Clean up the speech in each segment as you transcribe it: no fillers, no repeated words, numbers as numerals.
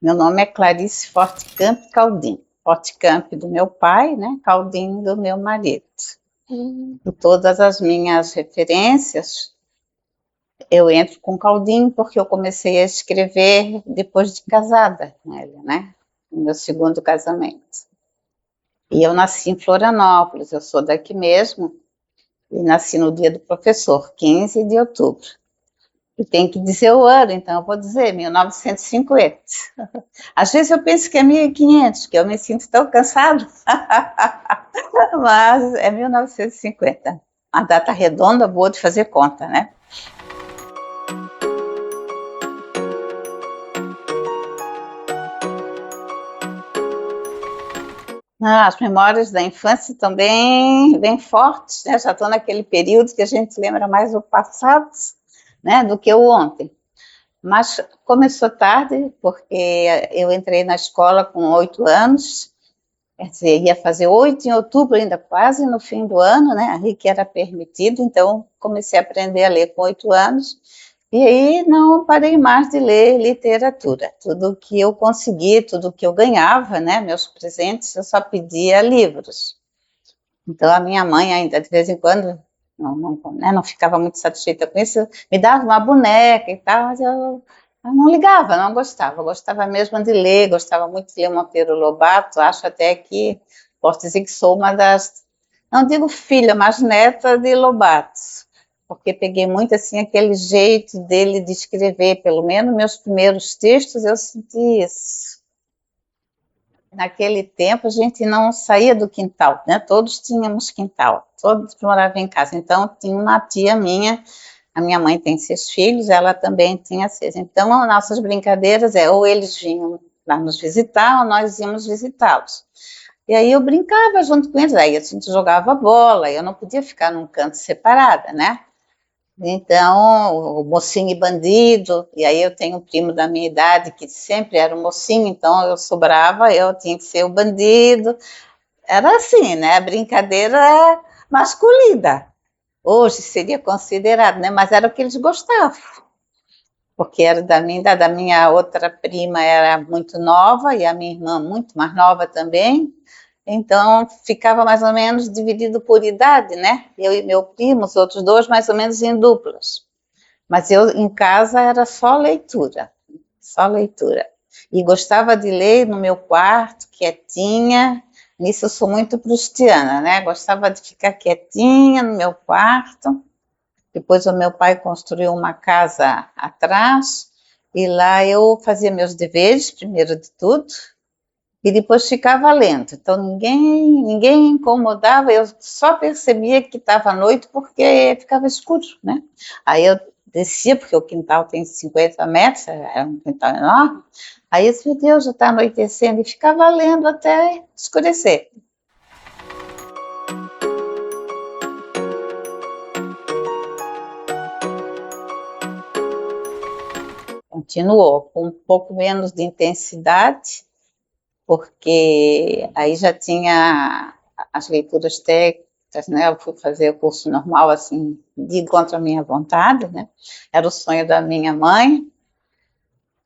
Meu nome é Clarice Fortecamp Caldin. Fortecamp do meu pai, né? Caldin do meu marido. E todas as minhas referências, eu entro com Caldin porque eu comecei a escrever depois de casada com ele, né? No meu segundo casamento. E eu nasci em Florianópolis, eu sou daqui mesmo, e nasci no dia do professor, 15 de outubro. E tem que dizer o ano, então eu vou dizer 1950. Às vezes eu penso que é 1500, que eu me sinto tão cansado, mas é 1950. Uma data redonda, boa de fazer conta, né? As memórias da infância também bem fortes, né? Já estou naquele período que a gente lembra mais o passado, né, do que o ontem. Mas começou tarde, porque eu entrei na escola com 8 anos, quer dizer, ia fazer 8 em outubro, ainda quase no fim do ano, né? Aí que era permitido, então comecei a aprender a ler com 8 anos, e aí não parei mais de ler literatura. Tudo que eu consegui, tudo que eu ganhava, né? Meus presentes, eu só pedia livros. Então a minha mãe ainda, de vez em quando, não ficava muito satisfeita com isso, me dava uma boneca e tal, mas eu não ligava, não gostava. Eu gostava mesmo de ler, gostava muito de ler Monteiro Lobato, acho até que posso dizer que sou uma das, não digo filha, mas neta de Lobato, porque peguei muito assim aquele jeito dele de escrever, pelo menos meus primeiros textos eu senti isso. Naquele tempo a gente não saía do quintal, né? Todos tínhamos quintal, todos moravam em casa. Então tinha uma tia minha, a minha mãe tem 6 filhos, ela também tinha 6. Então as nossas brincadeiras ou eles vinham lá nos visitar ou nós íamos visitá-los. E aí eu brincava junto com eles, aí a gente jogava bola, eu não podia ficar num canto separada, né? Então, o mocinho e bandido, e aí eu tenho um primo da minha idade que sempre era o mocinho, então eu sobrava, eu tinha que ser o bandido. Era assim, né? Brincadeira masculina. Hoje seria considerado, né? Mas era o que eles gostavam, porque era da minha outra prima era muito nova e a minha irmã muito mais nova também. Então, ficava mais ou menos dividido por idade, né? Eu e meu primo, os outros dois, mais ou menos em duplas. Mas eu, em casa, era só leitura, só leitura. E gostava de ler no meu quarto, quietinha. Nisso eu sou muito prustiana, né? Gostava de ficar quietinha no meu quarto. Depois o meu pai construiu uma casa atrás, e lá eu fazia meus deveres, primeiro de tudo, e depois ficava lendo. Então ninguém incomodava, eu só percebia que estava à noite porque ficava escuro, né? Aí eu descia, porque o quintal tem 50 metros, era um quintal enorme, aí eu disse, meu Deus, já está anoitecendo, e ficava lendo até escurecer. Continuou, com um pouco menos de intensidade, porque aí já tinha as leituras técnicas, né? Eu fui fazer o curso normal, assim, de contra a minha vontade, né? Era o sonho da minha mãe,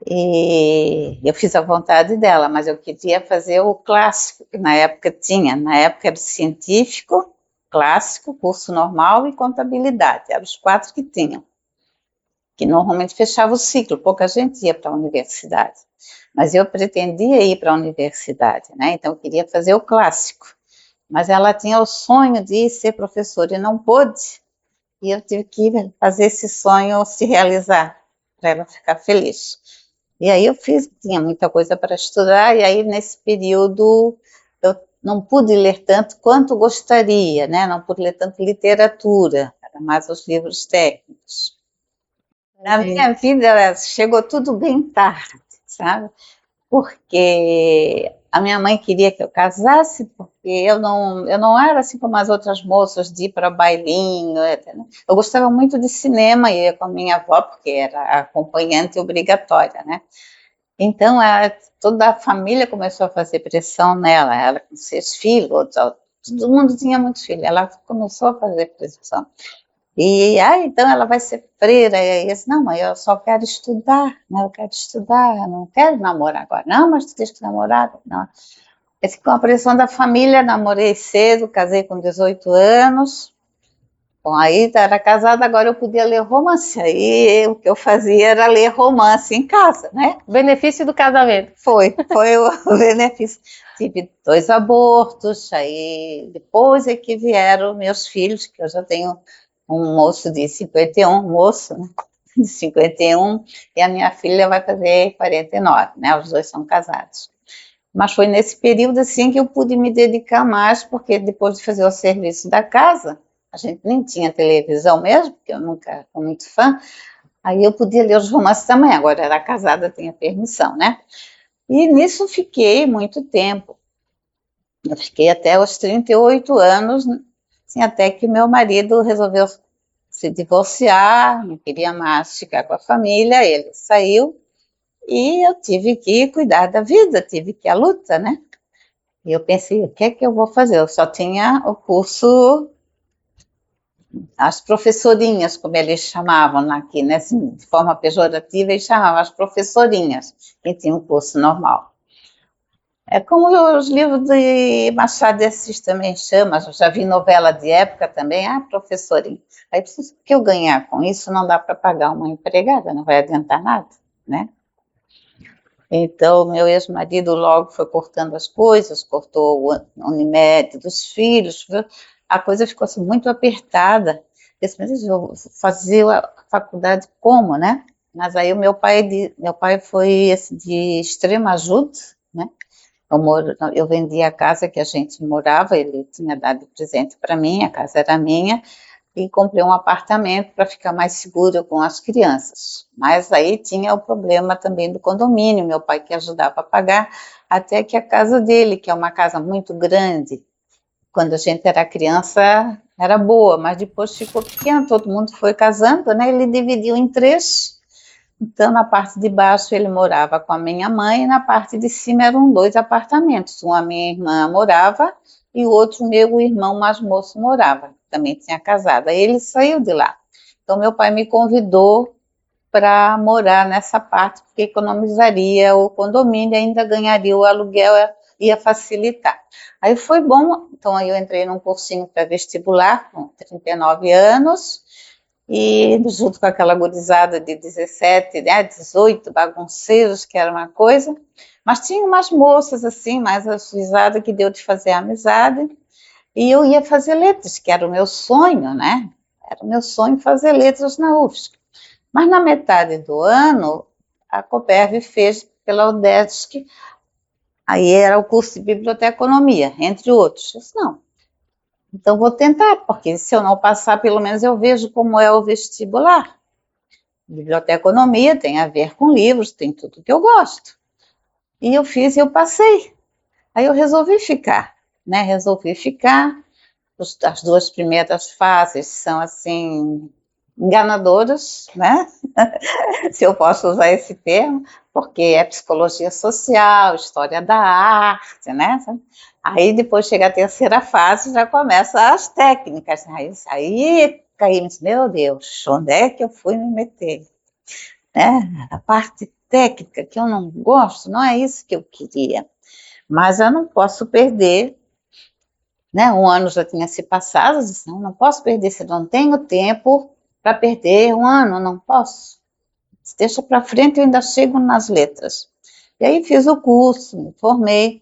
e eu fiz a vontade dela, mas eu queria fazer o clássico, que na época tinha, na época era científico, clássico, curso normal e contabilidade, eram os 4 que tinham, que normalmente fechava o ciclo, pouca gente ia para a universidade. Mas eu pretendia ir para a universidade, né? Então eu queria fazer o clássico. Mas ela tinha o sonho de ser professora e não pôde. E eu tive que fazer esse sonho se realizar, para ela ficar feliz. E aí eu fiz, tinha muita coisa para estudar, e aí nesse período eu não pude ler tanto quanto gostaria, né? Não pude ler tanto literatura, era mais os livros técnicos. Na minha vida chegou tudo bem tarde, sabe? Porque a minha mãe queria que eu casasse, porque eu não era assim como as outras moças de ir para bailinho. Eu gostava muito de cinema, ia com a minha avó, porque era acompanhante obrigatória, né? Então, toda a família começou a fazer pressão nela, ela com 6 filhos, todo mundo tinha muitos filhos, ela começou a fazer pressão. Então ela vai ser freira. E aí eu disse, não, mãe, eu só quero estudar, né? Eu quero estudar, eu não quero namorar agora. Não, mas tu tens que namorar. Não. Com a pressão da família, namorei cedo, casei com 18 anos. Bom, aí era casada, agora eu podia ler romance. Aí o que eu fazia era ler romance em casa, né? Benefício do casamento. Foi o benefício. Tive 2 abortos, aí depois é que vieram meus filhos, que eu já tenho um moço de 51, moço, né? De 51, e a minha filha vai fazer 49, né? Os 2 são casados. Mas foi nesse período assim que eu pude me dedicar mais, porque depois de fazer o serviço da casa, a gente nem tinha televisão mesmo, porque eu nunca fui muito fã, aí eu podia ler os romances também, agora era casada, tinha permissão, né? E nisso fiquei muito tempo. Eu fiquei até os 38 anos, assim, até que meu marido resolveu se divorciar, não queria mais ficar com a família, ele saiu, e eu tive que cuidar da vida, tive que ir à luta, né? E eu pensei, o que é que eu vou fazer? Eu só tinha o curso, as professorinhas, como eles chamavam aqui, né? Assim, de forma pejorativa, eles chamavam as professorinhas, que tinham um curso normal. É como os livros de Machado de Assis também chamam, eu já vi novela de época também, professorinha. Aí, o que eu ganhar com isso, não dá para pagar uma empregada, não vai adiantar nada, né? Então, meu ex-marido logo foi cortando as coisas, cortou o Unimed dos filhos, a coisa ficou assim, muito apertada. Eu disse, mas eu vou fazer a faculdade como, né? Mas aí o meu pai foi assim, de extrema ajuda, né? Eu vendi a casa que a gente morava, ele tinha dado presente para mim, a casa era minha, e comprei um apartamento para ficar mais segura com as crianças. Mas aí tinha o problema também do condomínio, meu pai que ajudava a pagar, até que a casa dele, que é uma casa muito grande, quando a gente era criança era boa, mas depois ficou pequena, todo mundo foi casando, né? Ele dividiu em 3. Então, na parte de baixo ele morava com a minha mãe, e na parte de cima eram 2 apartamentos. Um a minha irmã morava e o outro meu irmão mais moço morava, também tinha casado. Aí ele saiu de lá. Então, meu pai me convidou para morar nessa parte, porque economizaria o condomínio, ainda ganharia o aluguel, ia facilitar. Aí foi bom, então aí eu entrei num cursinho para vestibular, com 39 anos, e junto com aquela gurizada de 17, né, 18, bagunceiros, que era uma coisa, mas tinha umas moças assim, mais ajuizada, que deu de fazer amizade, e eu ia fazer letras, que era o meu sonho, né? Era o meu sonho fazer letras na UFSC. Mas na metade do ano, a Coperv fez pela UDESC, aí era o curso de biblioteconomia, entre outros. Eu disse, não, então vou tentar, porque se eu não passar, pelo menos eu vejo como é o vestibular. Biblioteconomia tem a ver com livros, tem tudo que eu gosto. E eu fiz e eu passei. Aí eu resolvi ficar, né? Resolvi ficar. As 2 primeiras fases são, assim, enganadoras, né? Se eu posso usar esse termo, porque é psicologia social, história da arte, né? Aí depois chega a terceira fase, já começa as técnicas. Aí caímos, meu Deus, onde é que eu fui me meter? Né? A parte técnica que eu não gosto, não é isso que eu queria. Mas eu não posso perder, né? Um ano já tinha se passado, eu disse, não posso perder, se eu não tenho tempo para perder um ano, não posso. Deixa para frente, eu ainda chego nas letras. E aí fiz o curso, me formei,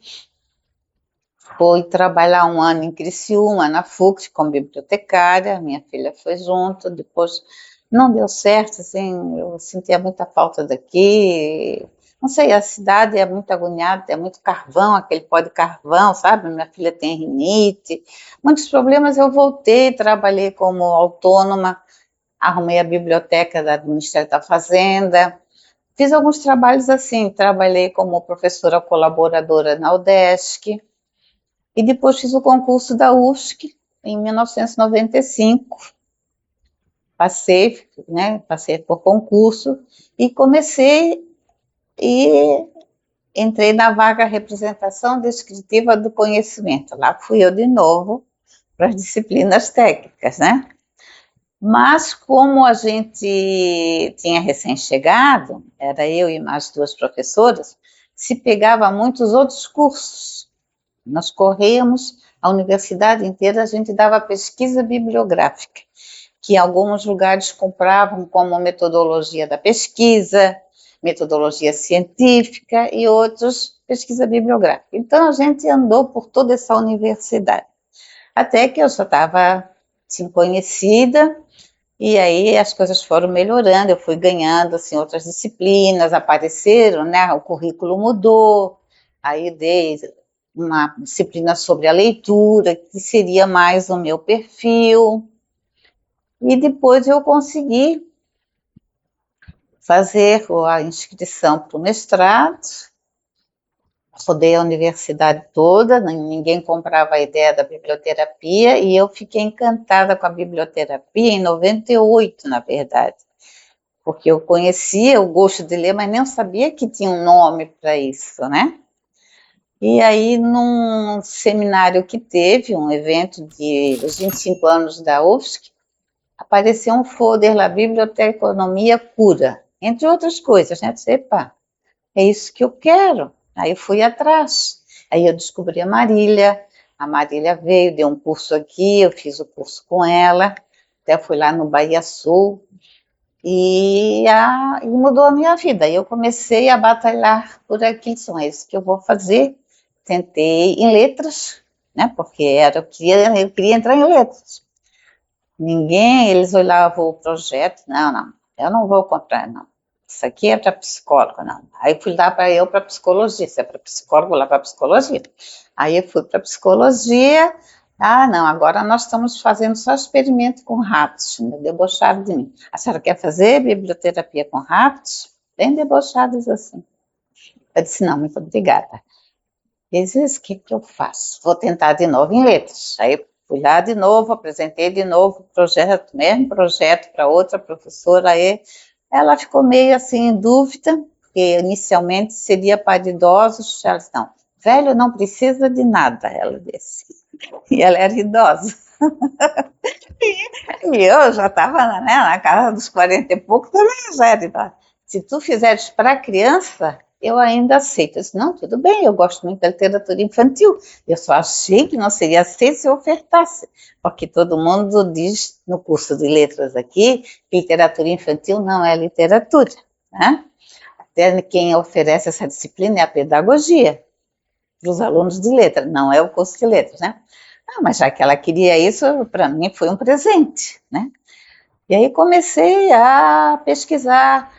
fui trabalhar um ano em Criciúma, na FUCS, como bibliotecária, minha filha foi junto, depois não deu certo, assim, eu sentia muita falta daqui, não sei, a cidade é muito agoniada, é muito carvão, aquele pó de carvão, sabe, minha filha tem rinite, muitos problemas, eu voltei, trabalhei como autônoma, arrumei a biblioteca do Ministério da Fazenda, fiz alguns trabalhos assim, trabalhei como professora colaboradora na UDESC, e depois fiz o concurso da UFSC em 1995. Passei, né, passei por concurso e comecei e entrei na vaga representação descritiva do conhecimento. Lá fui eu de novo para as disciplinas técnicas, né? Mas como a gente tinha recém-chegado, era eu e mais duas professoras, se pegava muitos outros cursos. Nós corríamos a universidade inteira, a gente dava pesquisa bibliográfica, que alguns lugares compravam como metodologia da pesquisa, metodologia científica, e outros pesquisa bibliográfica. Então a gente andou por toda essa universidade, até que eu já estava assim, conhecida, e aí as coisas foram melhorando, eu fui ganhando assim, outras disciplinas, apareceram, né? O currículo mudou, aí dei uma disciplina sobre a leitura, que seria mais o meu perfil, e depois eu consegui fazer a inscrição para o mestrado, rodei a universidade toda, ninguém comprava a ideia da biblioterapia, e eu fiquei encantada com a biblioterapia em 98, na verdade, porque eu conhecia o gosto de ler, mas nem sabia que tinha um nome para isso, né? E aí, num seminário que teve, um evento dos 25 anos da UFSC, apareceu um folder lá, Biblioteconomia Cura, entre outras coisas, né? Disse, epa, é isso que eu quero. Aí eu fui atrás. Aí eu descobri a Marília veio, deu um curso aqui, eu fiz o curso com ela, até fui lá no Bahia Sul, e mudou a minha vida. Aí eu comecei a batalhar por aquilo, é isso que eu vou fazer. Tentei em letras, né, porque eu queria entrar em letras. Eles olhavam o projeto, não, eu não vou comprar, não. Isso aqui é para psicólogo, não. Aí fui lá para psicologia, se é para psicólogo, lá para psicologia. Aí eu fui para psicologia, não, agora nós estamos fazendo só experimento com ratos, debocharam de mim. A senhora quer fazer biblioterapia com ratos? Bem debochados assim. Eu disse, não, muito obrigada. Vezes, o que eu faço? Vou tentar de novo em letras. Aí fui lá de novo, apresentei de novo o projeto, mesmo projeto para outra professora, aí ela ficou meio assim em dúvida, porque inicialmente seria para idosos, ela disse, não, velho não precisa de nada, ela disse. E ela era idosa. E eu já estava, né, na casa dos 40 e pouco, também já era idosa. Se tu fizeres para criança, eu ainda aceito. Eu disse, não, tudo bem, eu gosto muito da literatura infantil. Eu só achei que não seria aceito se eu ofertasse, porque todo mundo diz no curso de letras aqui que literatura infantil não é literatura, né? Até quem oferece essa disciplina é a pedagogia para os alunos de letras, não é o curso de letras, né? Mas já que ela queria isso, para mim foi um presente, né? E aí comecei a pesquisar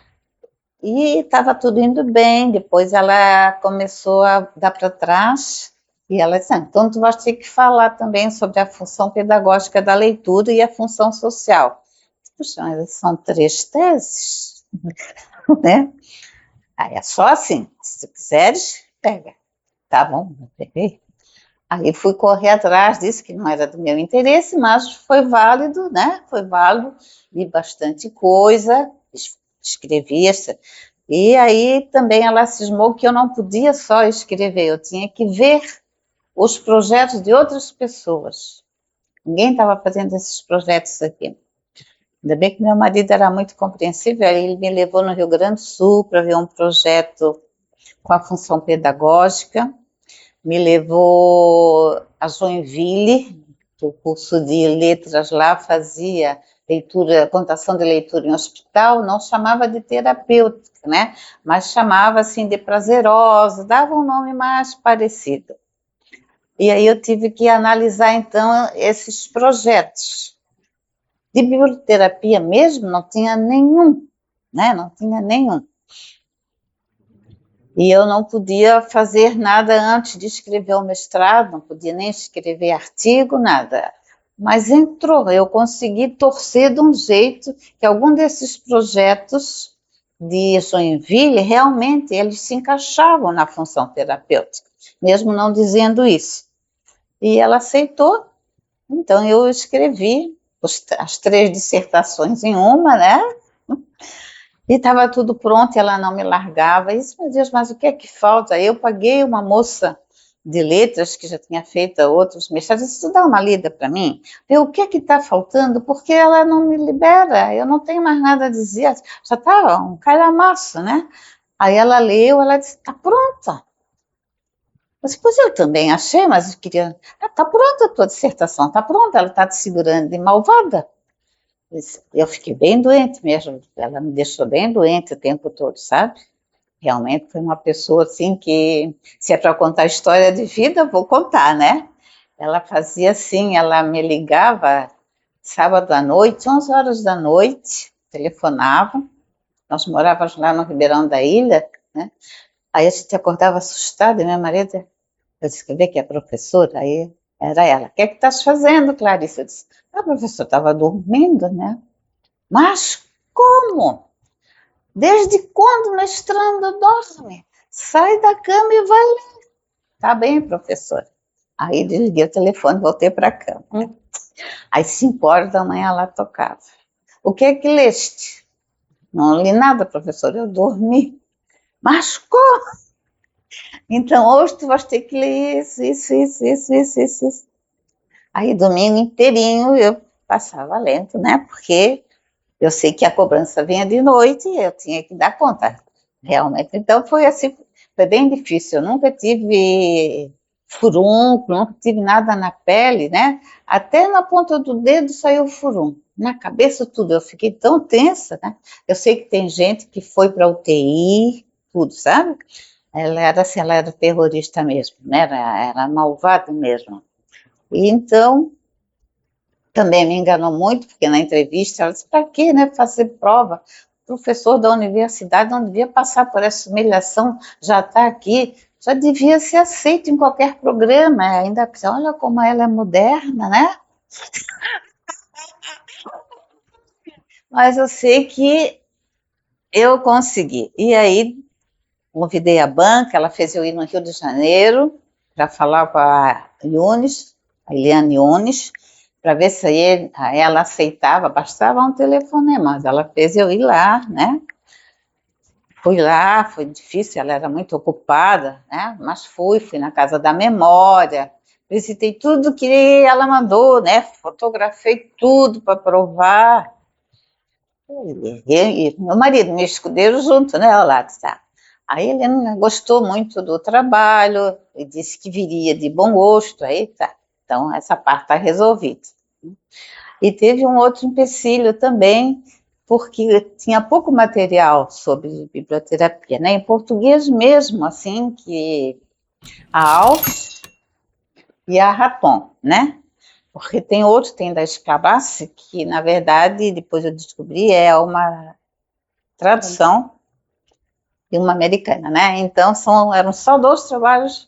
e estava tudo indo bem. Depois ela começou a dar para trás e ela disse, então tu vai ter que falar também sobre a função pedagógica da leitura e a função social. Puxa, mas são 3 teses, né? Aí é só assim, se quiseres, pega. Tá bom, peguei. Aí fui correr atrás, disse que não era do meu interesse, mas foi válido, né? Foi válido, li bastante coisa, escrevi. E aí também ela cismou que eu não podia só escrever, eu tinha que ver os projetos de outras pessoas. Ninguém estava fazendo esses projetos aqui. Ainda bem que meu marido era muito compreensível, ele me levou no Rio Grande do Sul para ver um projeto com a função pedagógica, me levou a Joinville, o curso de letras lá fazia leitura, contação de leitura em hospital, não chamava de terapêutica, né? Mas chamava assim de prazerosa, dava um nome mais parecido. E aí eu tive que analisar então esses projetos. De biblioterapia mesmo não tinha nenhum, né? Não tinha nenhum. E eu não podia fazer nada antes de escrever o mestrado, não podia nem escrever artigo, nada. Mas entrou, eu consegui torcer de um jeito que algum desses projetos de Joinville, realmente, eles se encaixavam na função terapêutica, mesmo não dizendo isso. E ela aceitou, então eu escrevi as 3 dissertações em uma, né? E estava tudo pronto, ela não me largava. Isso, meu Deus, mas o que é que falta? Eu paguei uma moça de letras, que já tinha feito outros mestrados, disse, dá uma lida para mim, ver o que está faltando, porque ela não me libera, eu não tenho mais nada a dizer, já estava um calhamaço, né? Aí ela leu, ela disse, está pronta. Eu disse, pois eu também achei, mas eu queria, está pronta a tua dissertação, está pronta, ela está te segurando de malvada. Eu fiquei bem doente mesmo, ela me deixou bem doente o tempo todo, sabe? Realmente foi uma pessoa assim que, se é para contar história de vida, vou contar, né? Ela fazia assim, ela me ligava sábado à noite, 11 horas da noite, telefonava, nós morávamos lá no Ribeirão da Ilha, né? Aí a gente acordava assustada, e meu marido, eu disse, quer ver que é professora? Aí era ela, o que é que estás fazendo, Clarice? Eu disse, professor, estava dormindo, né? Mas como? Desde quando o mestrando dorme? Sai da cama e vai ler. Tá bem, professor. Aí desliguei o telefone, voltei para a cama. Às 5 horas da manhã ela tocava. O que é que leste? Não li nada, professor, eu dormi. Mas como? Então hoje tu vais ter que ler isso. Aí domingo inteirinho eu passava lento, né? Porque eu sei que a cobrança vinha de noite e eu tinha que dar conta, realmente. Então foi assim, foi bem difícil. Eu nunca tive furúnculo, nunca tive nada na pele, né? Até na ponta do dedo saiu furúnculo. Na cabeça tudo, eu fiquei tão tensa, né? Eu sei que tem gente que foi para UTI, tudo, sabe? Ela era assim, ela era terrorista mesmo, né? Era malvada mesmo. E então também me enganou muito, porque na entrevista ela disse, para que, né, fazer prova? O professor da universidade não devia passar por essa humilhação, já está aqui, já devia ser aceito em qualquer programa, ainda, olha como ela é moderna, né? Mas eu sei que eu consegui. E aí, convidei a banca, ela fez eu ir no Rio de Janeiro, para falar com a Yunis, a Eliane Yunis, para ver se ela aceitava, bastava um telefonema, mas ela fez eu ir lá, né? Fui lá, foi difícil, ela era muito ocupada, né? Mas fui na Casa da Memória, visitei tudo que ela mandou, né? Fotografei tudo para provar. E meu marido, meu escudeiro junto, né? Olha lá, tá. Aí ele gostou muito do trabalho e disse que viria de bom gosto, aí tá. Então, essa parte está resolvida. E teve um outro empecilho também, porque tinha pouco material sobre biblioterapia, né? Em português mesmo, assim, que a Alves e a Raton, né? Porque tem outro, tem da Scabassi, que na verdade, depois eu descobri, é uma tradução de uma americana, né? Então, eram só 2 trabalhos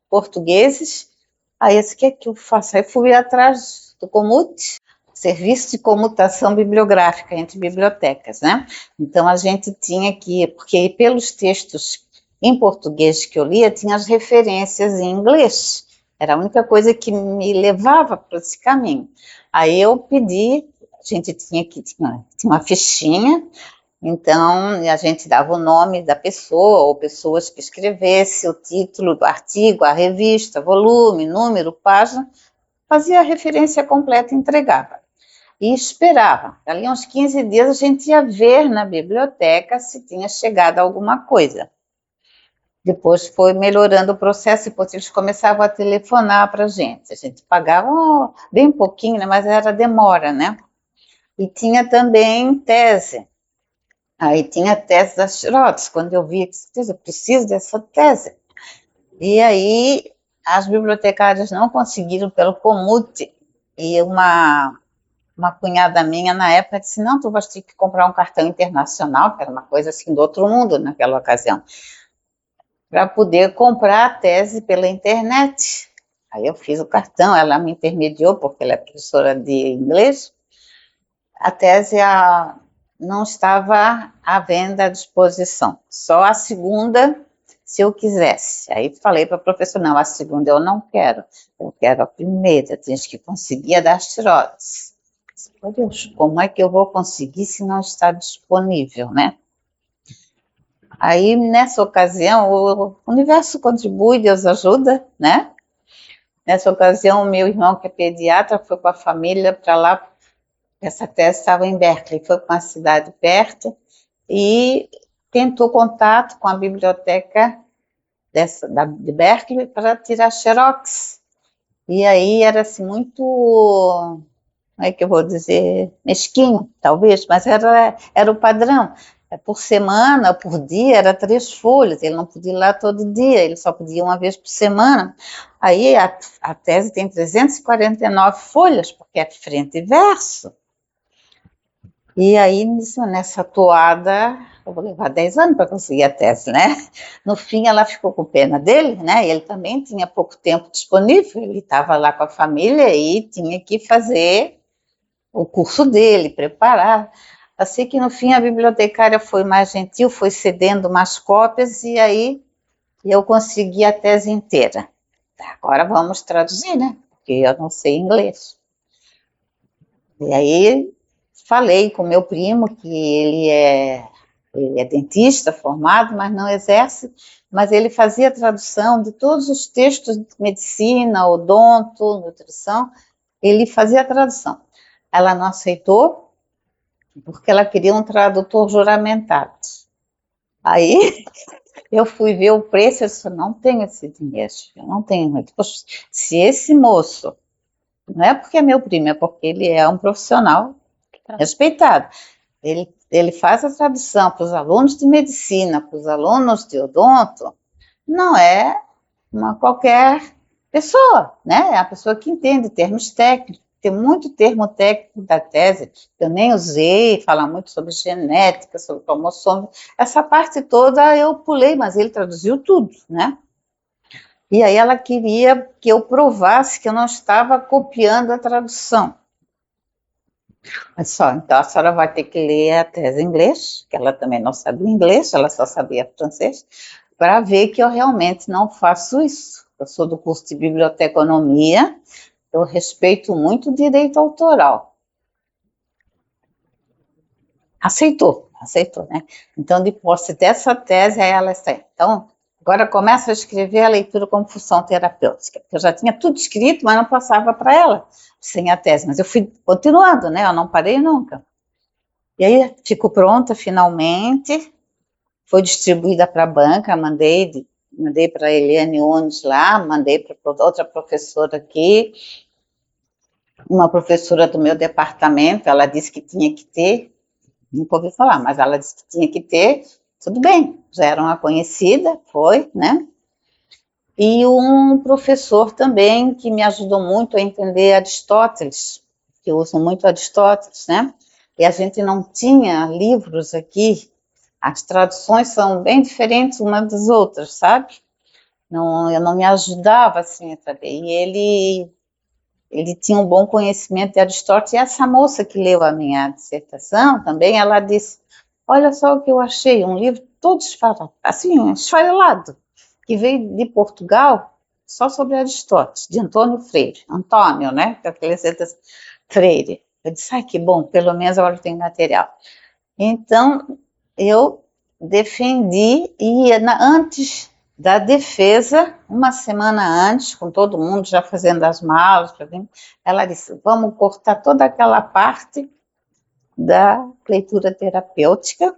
portugueses. Aí, o que é que eu faço? Aí fui atrás do Comute, Serviço de Comutação Bibliográfica entre Bibliotecas, né? Então, a gente tinha que, porque pelos textos em português que eu lia, tinha as referências em inglês. Era a única coisa que me levava para esse caminho. Aí eu pedi, a gente tinha uma fichinha, então a gente dava o nome da pessoa ou pessoas que escrevesse, o título do artigo, a revista, volume, número, página, fazia a referência completa e entregava. E esperava. Ali uns 15 dias a gente ia ver na biblioteca se tinha chegado alguma coisa. Depois foi melhorando o processo, depois eles começavam a telefonar para a gente pagava bem pouquinho, né, mas era demora, né? E tinha também tese. Aí tinha a tese das Schrott's, quando eu vi, eu preciso dessa tese. E aí as bibliotecárias não conseguiram pelo Comute, e uma cunhada minha na época disse, não, tu vais ter que comprar um cartão internacional, que era uma coisa assim do outro mundo naquela ocasião, para poder comprar a tese pela internet. Aí eu fiz o cartão, ela me intermediou, porque ela é professora de inglês. A tese não estava à venda à disposição, só a segunda, se eu quisesse. Aí falei para a professora, não, a segunda eu não quero, eu quero a primeira, tens que conseguir a das tiroides. Meu Deus, como é que eu vou conseguir se não está disponível, né? Aí, nessa ocasião, o universo contribui, Deus ajuda, né? Nessa ocasião, o meu irmão, que é pediatra, foi com a família para lá. Essa tese estava em Berkeley, foi para uma cidade perto e tentou contato com a biblioteca de Berkeley para tirar xerox. E aí era assim muito, como é que eu vou dizer, mesquinho, talvez, mas era o padrão. Por semana, por dia, era 3 folhas, ele não podia ir lá todo dia, ele só podia ir uma vez por semana. Aí a tese tem 349 folhas, porque é frente e verso. E aí, nessa toada, eu vou levar 10 anos para conseguir a tese, né? No fim, ela ficou com pena dele, né? Ele também tinha pouco tempo disponível, ele estava lá com a família e tinha que fazer o curso dele, preparar. Assim que, no fim, a bibliotecária foi mais gentil, foi cedendo umas cópias e aí eu consegui a tese inteira. Agora vamos traduzir, né? Porque eu não sei inglês. E aí falei com meu primo, que ele é dentista formado, mas não exerce, mas ele fazia tradução de todos os textos de medicina, odonto, nutrição, ele fazia a tradução. Ela não aceitou, porque ela queria um tradutor juramentado. Aí eu fui ver o preço, eu disse, não tenho esse dinheiro, eu não tenho. Poxa, se esse moço, não é porque é meu primo, é porque ele é um profissional respeitado, ele faz a tradução para os alunos de medicina, para os alunos de odonto, não é uma qualquer pessoa, né? É a pessoa que entende termos técnicos. Tem muito termo técnico da tese que eu nem usei, fala muito sobre genética, sobre cromossomo. Essa parte toda eu pulei, mas ele traduziu tudo, né? E aí ela queria que eu provasse que eu não estava copiando a tradução. Mas só, então a senhora vai ter que ler a tese em inglês, que ela também não sabia inglês, ela só sabia francês, para ver que eu realmente não faço isso. Eu sou do curso de biblioteconomia, eu respeito muito o direito autoral. Aceitou, né? Então, depois dessa tese, aí ela está. Então, agora começa a escrever a leitura como função terapêutica. Eu já tinha tudo escrito, mas não passava para ela, sem a tese. Mas eu fui continuando, né? Eu não parei nunca. E aí, ficou pronta finalmente, foi distribuída para a banca, mandei para a Eliane Nunes lá, mandei para outra professora aqui, uma professora do meu departamento, ela disse que tinha que ter, nunca ouvi falar, mas ela disse que tinha que ter, tudo bem, já era uma conhecida, foi, né? E um professor também que me ajudou muito a entender Aristóteles, que eu uso muito Aristóteles, né? E a gente não tinha livros aqui, as traduções são bem diferentes umas das outras, sabe? Não, eu não me ajudava assim a saber. E ele tinha um bom conhecimento de Aristóteles, e essa moça que leu a minha dissertação também, ela disse, olha só o que eu achei, um livro todo esfarelado, que veio de Portugal, só sobre Aristóteles, de Antônio Freire, Antônio, né, que é aquele Freire. Eu disse, ai, que bom, pelo menos agora tem material. Então, eu defendi, e antes da defesa, uma semana antes, com todo mundo já fazendo as malas, ela disse, vamos cortar toda aquela parte da leitura terapêutica,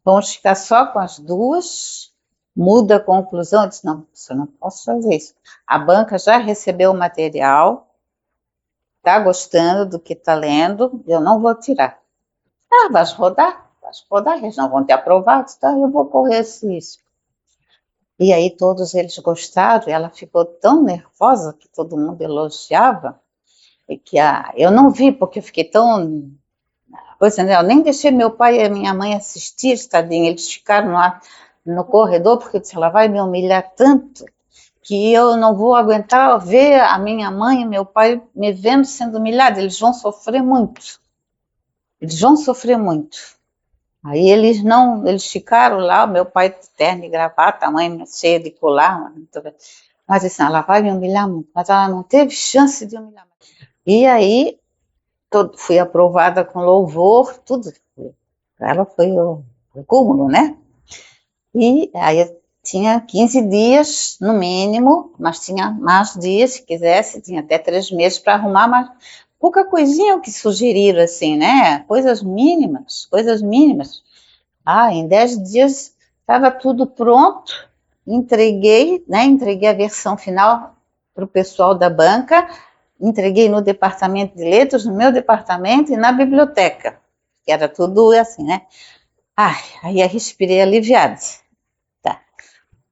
vamos ficar só com as duas, muda a conclusão. Eu disse, não, eu não posso fazer isso. A banca já recebeu o material, está gostando do que está lendo, eu não vou tirar. Ah, vai rodar, eles não vão ter aprovado, tá? Eu vou correr esse risco. E aí todos eles gostaram, e ela ficou tão nervosa que todo mundo elogiava, e que eu não vi, porque eu fiquei tão... Pois é, eu nem deixei meu pai e a minha mãe assistir, tadinho, eles ficaram lá no corredor, porque eu disse, ela vai me humilhar tanto, que eu não vou aguentar ver a minha mãe e meu pai me vendo sendo humilhado, eles vão sofrer muito. Aí eles ficaram lá, meu pai de terno e gravata, a mãe cheia de colar, mas assim, ela vai me humilhar muito, mas ela não teve chance de humilhar. E aí, fui aprovada com louvor, tudo. Ela foi o cúmulo, né? E aí tinha 15 dias, no mínimo, mas tinha mais dias, se quisesse, tinha até 3 meses para arrumar, mas pouca coisinha que sugeriram, assim, né? Coisas mínimas, coisas mínimas. Em 10 dias estava tudo pronto, entreguei, né? Entreguei a versão final para o pessoal da banca, entreguei no departamento de letras, no meu departamento e na biblioteca, que era tudo assim, né? Aí eu respirei aliviada. Tá.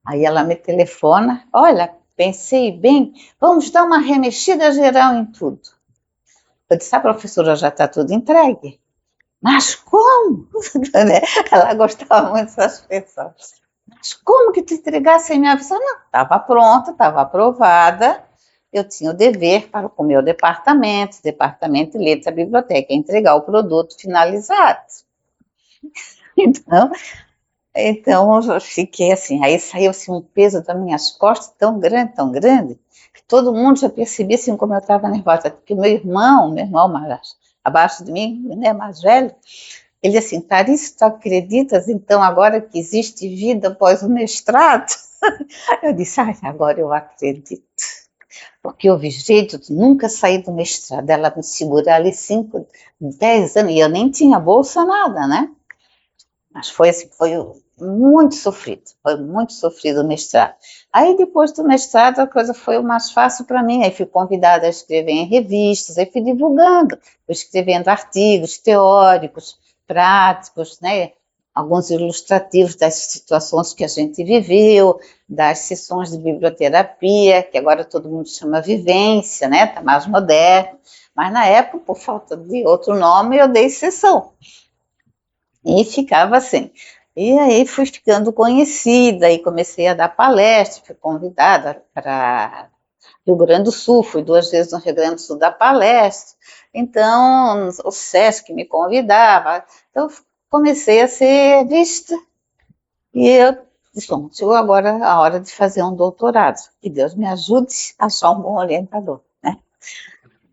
Aí ela me telefona, olha, pensei bem, vamos dar uma remexida geral em tudo. Eu disse, a professora já está tudo entregue. Mas como? Ela gostava muito dessas pessoas. Mas como que te entregasse sem me avisar? Não, estava pronta, estava aprovada. Eu tinha o dever para o meu departamento de letras da biblioteca, entregar o produto finalizado. Então eu fiquei assim, aí saiu assim, um peso das minhas costas tão grande, que todo mundo já percebia assim, como eu estava nervosa, porque meu irmão mais abaixo de mim, né, mais velho, ele assim, Clarice, tu acreditas então agora que existe vida após o mestrado? Eu disse, agora eu acredito, porque eu vi jeito de nunca sair do mestrado, ela me segurar ali 5, 10 anos, e eu nem tinha bolsa, nada, né? Mas foi assim, foi muito sofrido o mestrado. Aí depois do mestrado a coisa foi mais fácil para mim, aí fui convidada a escrever em revistas, aí fui divulgando, fui escrevendo artigos teóricos, práticos, né? Alguns ilustrativos das situações que a gente viveu, das sessões de biblioterapia, que agora todo mundo chama vivência, né? Está mais moderno, mas na época, por falta de outro nome, eu dei sessão. E ficava assim. E aí fui ficando conhecida e comecei a dar palestra, fui convidada para Rio Grande do Sul, fui 2 vezes no Rio Grande do Sul dar palestra. Então, o SESC me convidava. Então, comecei a ser vista. E eu disse, bom, chegou agora a hora de fazer um doutorado. Que Deus me ajude a achar um bom orientador, né?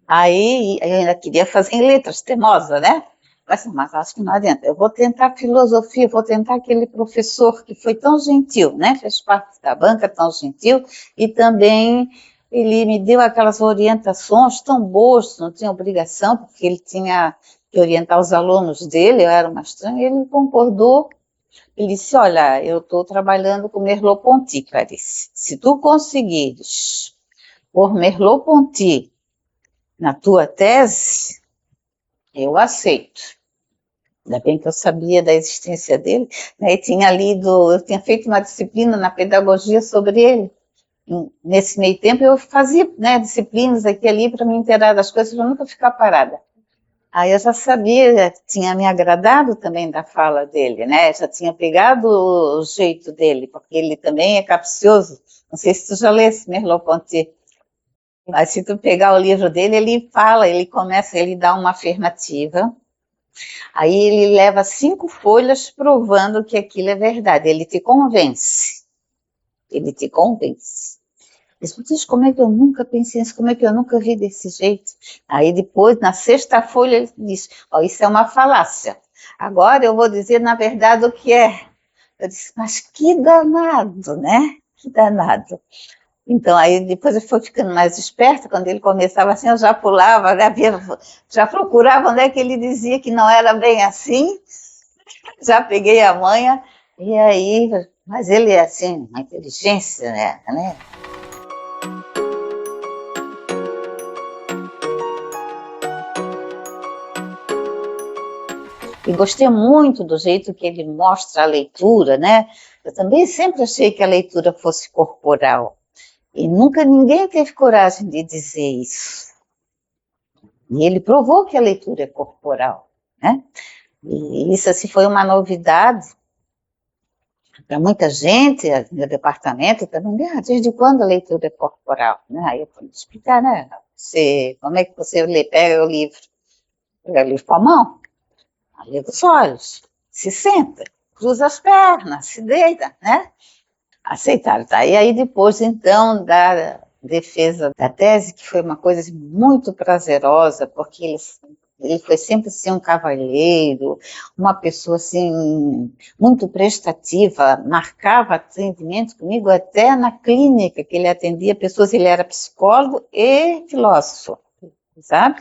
Aí, eu ainda queria fazer em letras, teimosa, né? Mas acho que não adianta. Eu vou tentar filosofia, vou tentar aquele professor que foi tão gentil, né? Fez parte da banca, tão gentil, e também ele me deu aquelas orientações tão boas, não tinha obrigação, porque ele tinha que orientar os alunos dele, eu era uma estranha, ele concordou. Ele disse, olha, eu estou trabalhando com Merleau-Ponty, Clarice. Se tu conseguires pôr Merleau-Ponty na tua tese, eu aceito. Ainda bem que eu sabia da existência dele, né? E eu tinha feito uma disciplina na pedagogia sobre ele. Nesse meio tempo eu fazia, né, disciplinas aqui e ali para me inteirar das coisas, para nunca ficar parada. Aí eu já sabia, tinha me agradado também da fala dele, né? Já tinha pegado o jeito dele, porque ele também é capcioso. Não sei se tu já lesse Merleau-Ponty. Mas se tu pegar o livro dele, ele dá uma afirmativa. Aí ele leva 5 folhas provando que aquilo é verdade. Ele te convence. Ele te convence. Diz, como é que eu nunca pensei nisso? Como é que eu nunca vi desse jeito? Aí depois, na 6ª folha, ele diz, isso é uma falácia. Agora eu vou dizer, na verdade, o que é. Eu disse, mas que danado, né? Que danado. Então, aí depois eu fui ficando mais esperta, quando ele começava assim, eu já pulava, né, já procurava onde é que ele dizia que não era bem assim, já peguei a manha, e aí, mas ele é assim, uma inteligência, né? E gostei muito do jeito que ele mostra a leitura, né? Eu também sempre achei que a leitura fosse corporal. E nunca ninguém teve coragem de dizer isso. E ele provou que a leitura é corporal, né? E isso assim foi uma novidade para muita gente, no departamento também, desde quando a leitura é corporal? Né? Aí eu vou explicar, né? Como é que você pega o livro com a mão, liga os olhos, se senta, cruza as pernas, se deita, né? Aceitaram, tá? E aí depois, então, da defesa da tese, que foi uma coisa assim, muito prazerosa, porque eles Ele foi sempre assim, um cavalheiro, uma pessoa assim, muito prestativa, marcava atendimento comigo até na clínica que ele atendia pessoas, ele era psicólogo e filósofo, sabe?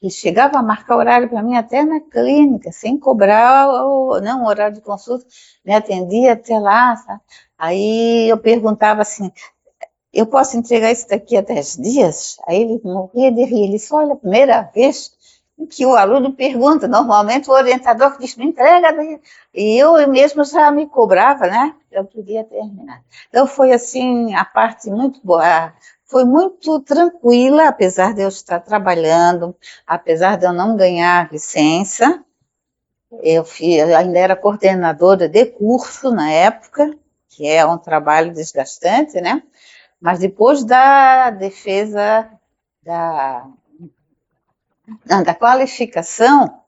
Ele chegava a marcar horário para mim até na clínica, sem cobrar o horário de consulta, me atendia até lá, sabe? Aí eu perguntava assim, eu posso entregar isso daqui a 10 dias? Aí ele morria de rir, ele disse, olha, a primeira vez que o aluno pergunta, normalmente o orientador diz, me entrega, e eu mesmo já me cobrava, né? Eu queria terminar. Então foi assim, a parte muito boa, foi muito tranquila, apesar de eu estar trabalhando, apesar de eu não ganhar licença, eu ainda era coordenadora de curso na época, que é um trabalho desgastante, né? Mas depois da defesa da qualificação,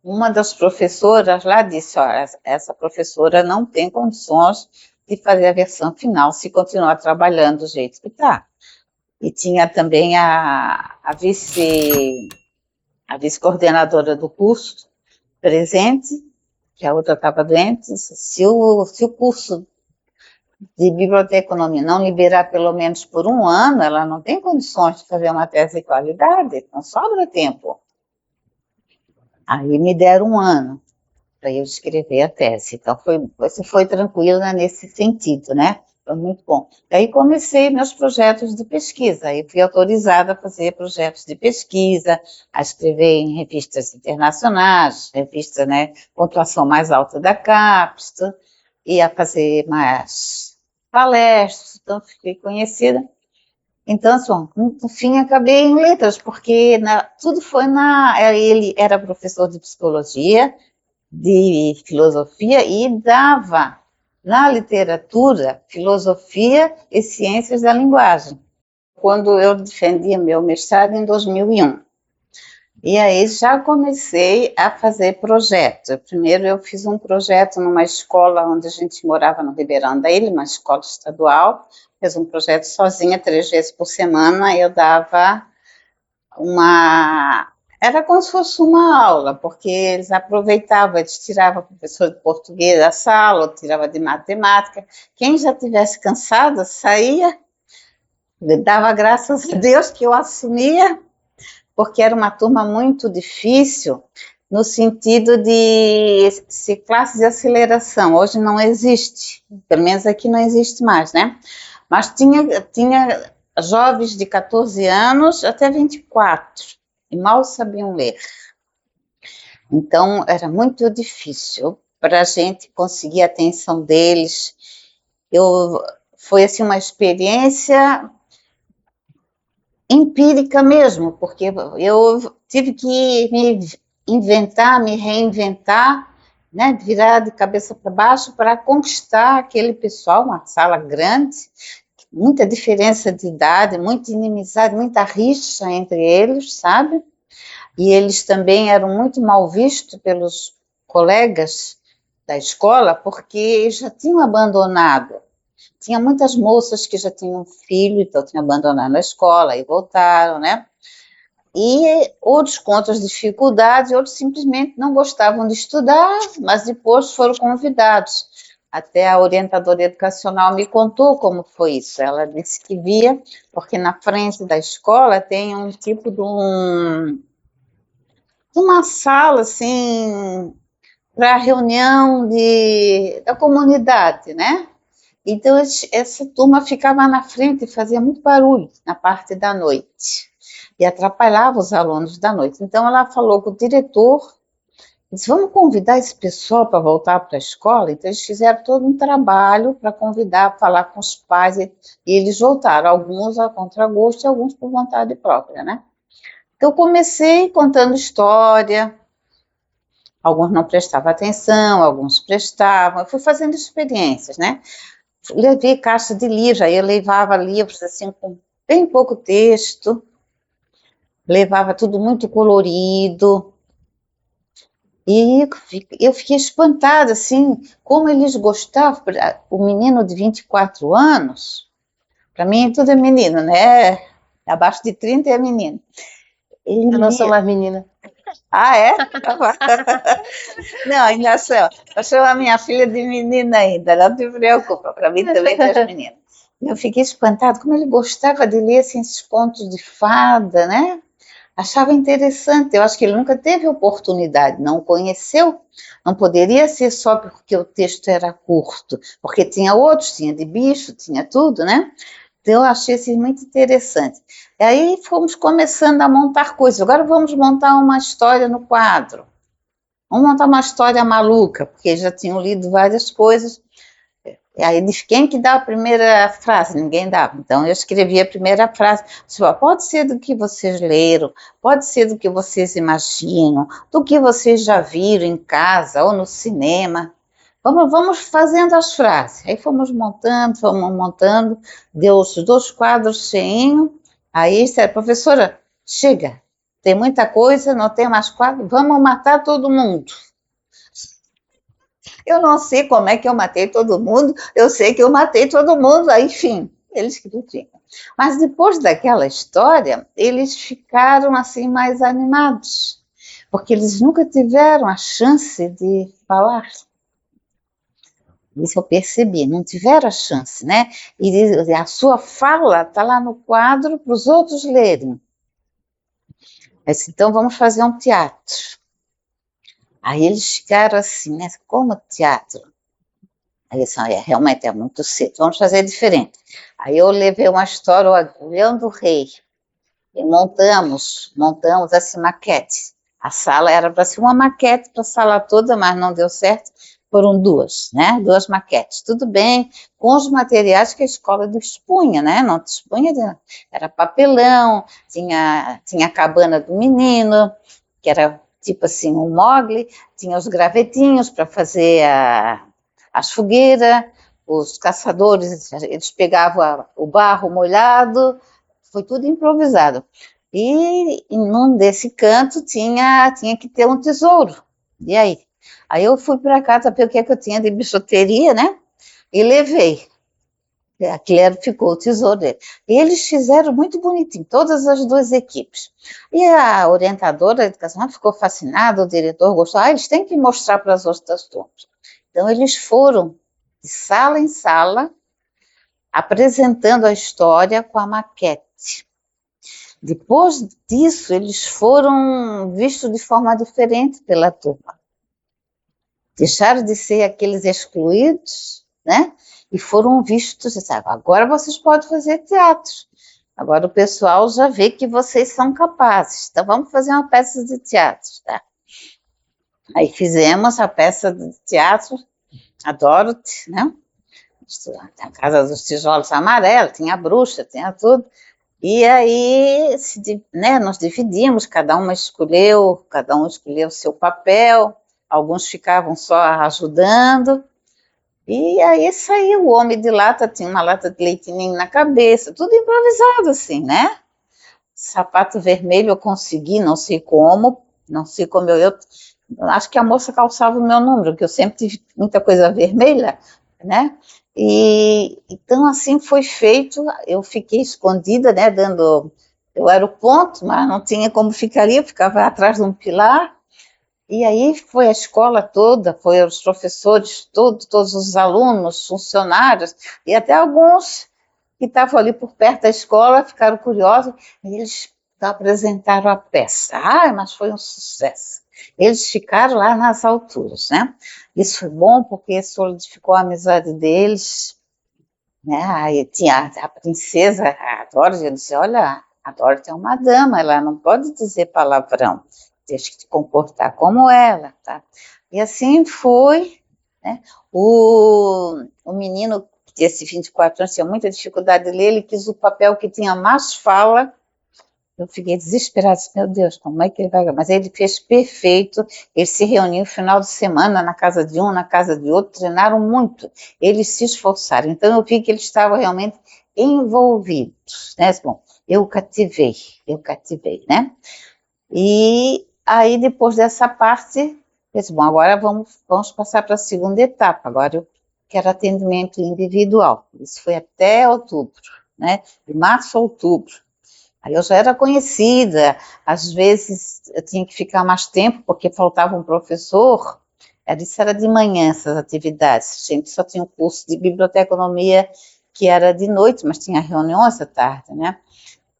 uma das professoras lá disse, ó, essa professora não tem condições de fazer a versão final se continuar trabalhando do jeito que está. E tinha também a vice-coordenadora do curso presente, que a outra estava doente, se o curso de biblioteconomia não liberar pelo menos por 1 ano, ela não tem condições de fazer uma tese de qualidade, não sobra tempo. Aí me deram 1 ano para eu escrever a tese, então foi tranquila nesse sentido, né? Foi muito bom. Daí comecei meus projetos de pesquisa, aí fui autorizada a fazer projetos de pesquisa, a escrever em revistas internacionais, revistas, né, pontuação mais alta da CAPES, e a fazer mais palestras, então fiquei conhecida. Então, assim, no fim, acabei em letras, porque tudo foi ele era professor de psicologia, de filosofia, e dava na literatura, filosofia e ciências da linguagem, quando eu defendia meu mestrado em 2001. E aí já comecei a fazer projetos. Primeiro eu fiz um projeto numa escola onde a gente morava no Ribeirão da Ilha, uma escola estadual. Fiz um projeto sozinha, 3 vezes por semana. Eu dava era como se fosse uma aula, porque eles aproveitavam, eles tiravam o professor de português da sala, ou tirava de matemática. Quem já estivesse cansado, saía, dava graças a Deus que eu assumia, porque era uma turma muito difícil, no sentido de ser classe de aceleração. Hoje não existe, pelo menos aqui não existe mais, né? Mas tinha jovens de 14 anos até 24, e mal sabiam ler. Então, era muito difícil para a gente conseguir a atenção deles. Foi assim uma experiência empírica mesmo, porque eu tive que me inventar, me reinventar, né, virar de cabeça para baixo para conquistar aquele pessoal, uma sala grande, muita diferença de idade, muita inimizade, muita rixa entre eles, sabe? E eles também eram muito mal vistos pelos colegas da escola, porque já tinham abandonado. Tinha muitas moças que já tinham filho, então tinham abandonado a escola e voltaram, né? E outros com outras dificuldades, outros simplesmente não gostavam de estudar, mas depois foram convidados. Até a orientadora educacional me contou como foi isso. Ela disse que via, porque na frente da escola tem um tipo de uma sala, assim, para reunião da comunidade, né? Então, essa turma ficava na frente e fazia muito barulho na parte da noite, e atrapalhava os alunos da noite. Então, ela falou com o diretor, disse, vamos convidar esse pessoal para voltar para a escola? Então, eles fizeram todo um trabalho para convidar, falar com os pais, e eles voltaram, alguns a contragosto e alguns por vontade própria, né? Então, eu comecei contando história, alguns não prestavam atenção, alguns prestavam, eu fui fazendo experiências, né? Levei caixa de livros, aí eu levava livros assim com bem pouco texto, levava tudo muito colorido, e eu fiquei espantada, assim, como eles gostavam. O menino de 24 anos, para mim tudo é menino, né? Abaixo de 30 é menino. Eu não sou mais menina. Ah, é? Não, ainda sou. Eu chamo a minha filha de menina ainda, não te preocupa, para mim também tem as meninas. Eu fiquei espantada como ele gostava de ler assim, esses contos de fada, né? Achava interessante, eu acho que ele nunca teve oportunidade, não conheceu, não poderia ser só porque o texto era curto, porque tinha outros, tinha de bicho, tinha tudo, né? Então eu achei assim, muito interessante. E aí fomos começando a montar coisas, agora vamos montar uma história no quadro, vamos montar uma história maluca, porque já tinham lido várias coisas. E aí diz quem que dá a primeira frase? Ninguém dava. Então eu escrevi a primeira frase. Pode ser do que vocês leram, pode ser do que vocês imaginam, do que vocês já viram em casa ou no cinema. Vamos fazendo as frases. Aí fomos montando, deu os 2 quadros cheinhos. Aí disseram, professora, chega, tem muita coisa, não tem mais quadro, vamos matar todo mundo. Eu não sei como é que eu matei todo mundo, eu sei que eu matei todo mundo, aí, enfim, eles que tinham. Mas depois daquela história, eles ficaram assim mais animados, porque eles nunca tiveram a chance de falar. Isso eu percebi, não tiveram a chance, né? E a sua fala está lá no quadro para os outros lerem. Então vamos fazer um teatro. Aí eles ficaram assim, né? Como teatro? Aí eles falaram, realmente é muito cedo, vamos fazer diferente. Aí eu levei uma história, o Leão do Rei, e montamos essa maquete. A sala era para ser uma maquete para a sala toda, mas não deu certo, foram 2, né? 2 maquetes. Tudo bem, com os materiais que a escola dispunha, né? Não dispunha, era papelão, tinha a cabana do menino, que era tipo assim, um Mogli, tinha os gravetinhos para fazer as fogueiras, os caçadores, eles pegavam o barro molhado, foi tudo improvisado. E num desse canto tinha que ter um tesouro. E aí? Aí eu fui para casa ver o que é que eu tinha de bijuteria, né? E levei. Aquilo ficou o tesouro dele. E eles fizeram muito bonitinho, todas as 2 equipes. E a orientadora da educação ficou fascinada, o diretor gostou. Eles têm que mostrar para as outras turmas. Então, eles foram de sala em sala, apresentando a história com a maquete. Depois disso, eles foram vistos de forma diferente pela turma. Deixaram de ser aqueles excluídos, né? E foram vistos, sabe? Agora vocês podem fazer teatro. Agora o pessoal já vê que vocês são capazes. Então vamos fazer uma peça de teatro, tá? Aí fizemos a peça de teatro, a Dorothy, né? A Casa dos Tijolos Amarela, tinha a bruxa, tinha tudo. E aí, né, nós dividimos, cada um escolheu o seu papel, alguns ficavam só ajudando, e aí saiu o homem de lata, tinha uma lata de leite ninho na cabeça, tudo improvisado assim, né? Sapato vermelho eu consegui, não sei como eu acho que a moça calçava o meu número, porque eu sempre tive muita coisa vermelha, né? E então assim foi feito, eu fiquei escondida, né, eu era o ponto, mas não tinha como ficaria, eu ficava atrás de um pilar, e aí foi a escola toda, foi os professores todos os alunos, funcionários, e até alguns que estavam ali por perto da escola ficaram curiosos, e eles apresentaram a peça. Mas foi um sucesso. Eles ficaram lá nas alturas, né? Isso foi bom porque solidificou a amizade deles, né? Aí tinha a princesa, a Dorothy, eu disse, olha, a Dorothy é uma dama, ela não pode dizer palavrão, tem que te comportar como ela, tá? E assim foi, né? O menino, esse 24 anos, tinha muita dificuldade de ler, ele quis o papel que tinha mais fala. Eu fiquei desesperada, meu Deus, como é que ele vai? Mas ele fez perfeito, ele se reuniu no final de semana na casa de um, na casa de outro, treinaram muito, eles se esforçaram, então eu vi que eles estavam realmente envolvidos, né? Bom, eu cativei, né? E aí depois dessa parte, eu disse, bom, agora vamos passar para a segunda etapa, agora eu quero atendimento individual, isso foi até outubro, né? De março a outubro. Aí eu já era conhecida, às vezes eu tinha que ficar mais tempo, porque faltava um professor, isso era de manhã, essas atividades, a gente só tinha um curso de biblioteconomia que era de noite, mas tinha reuniões à tarde, né?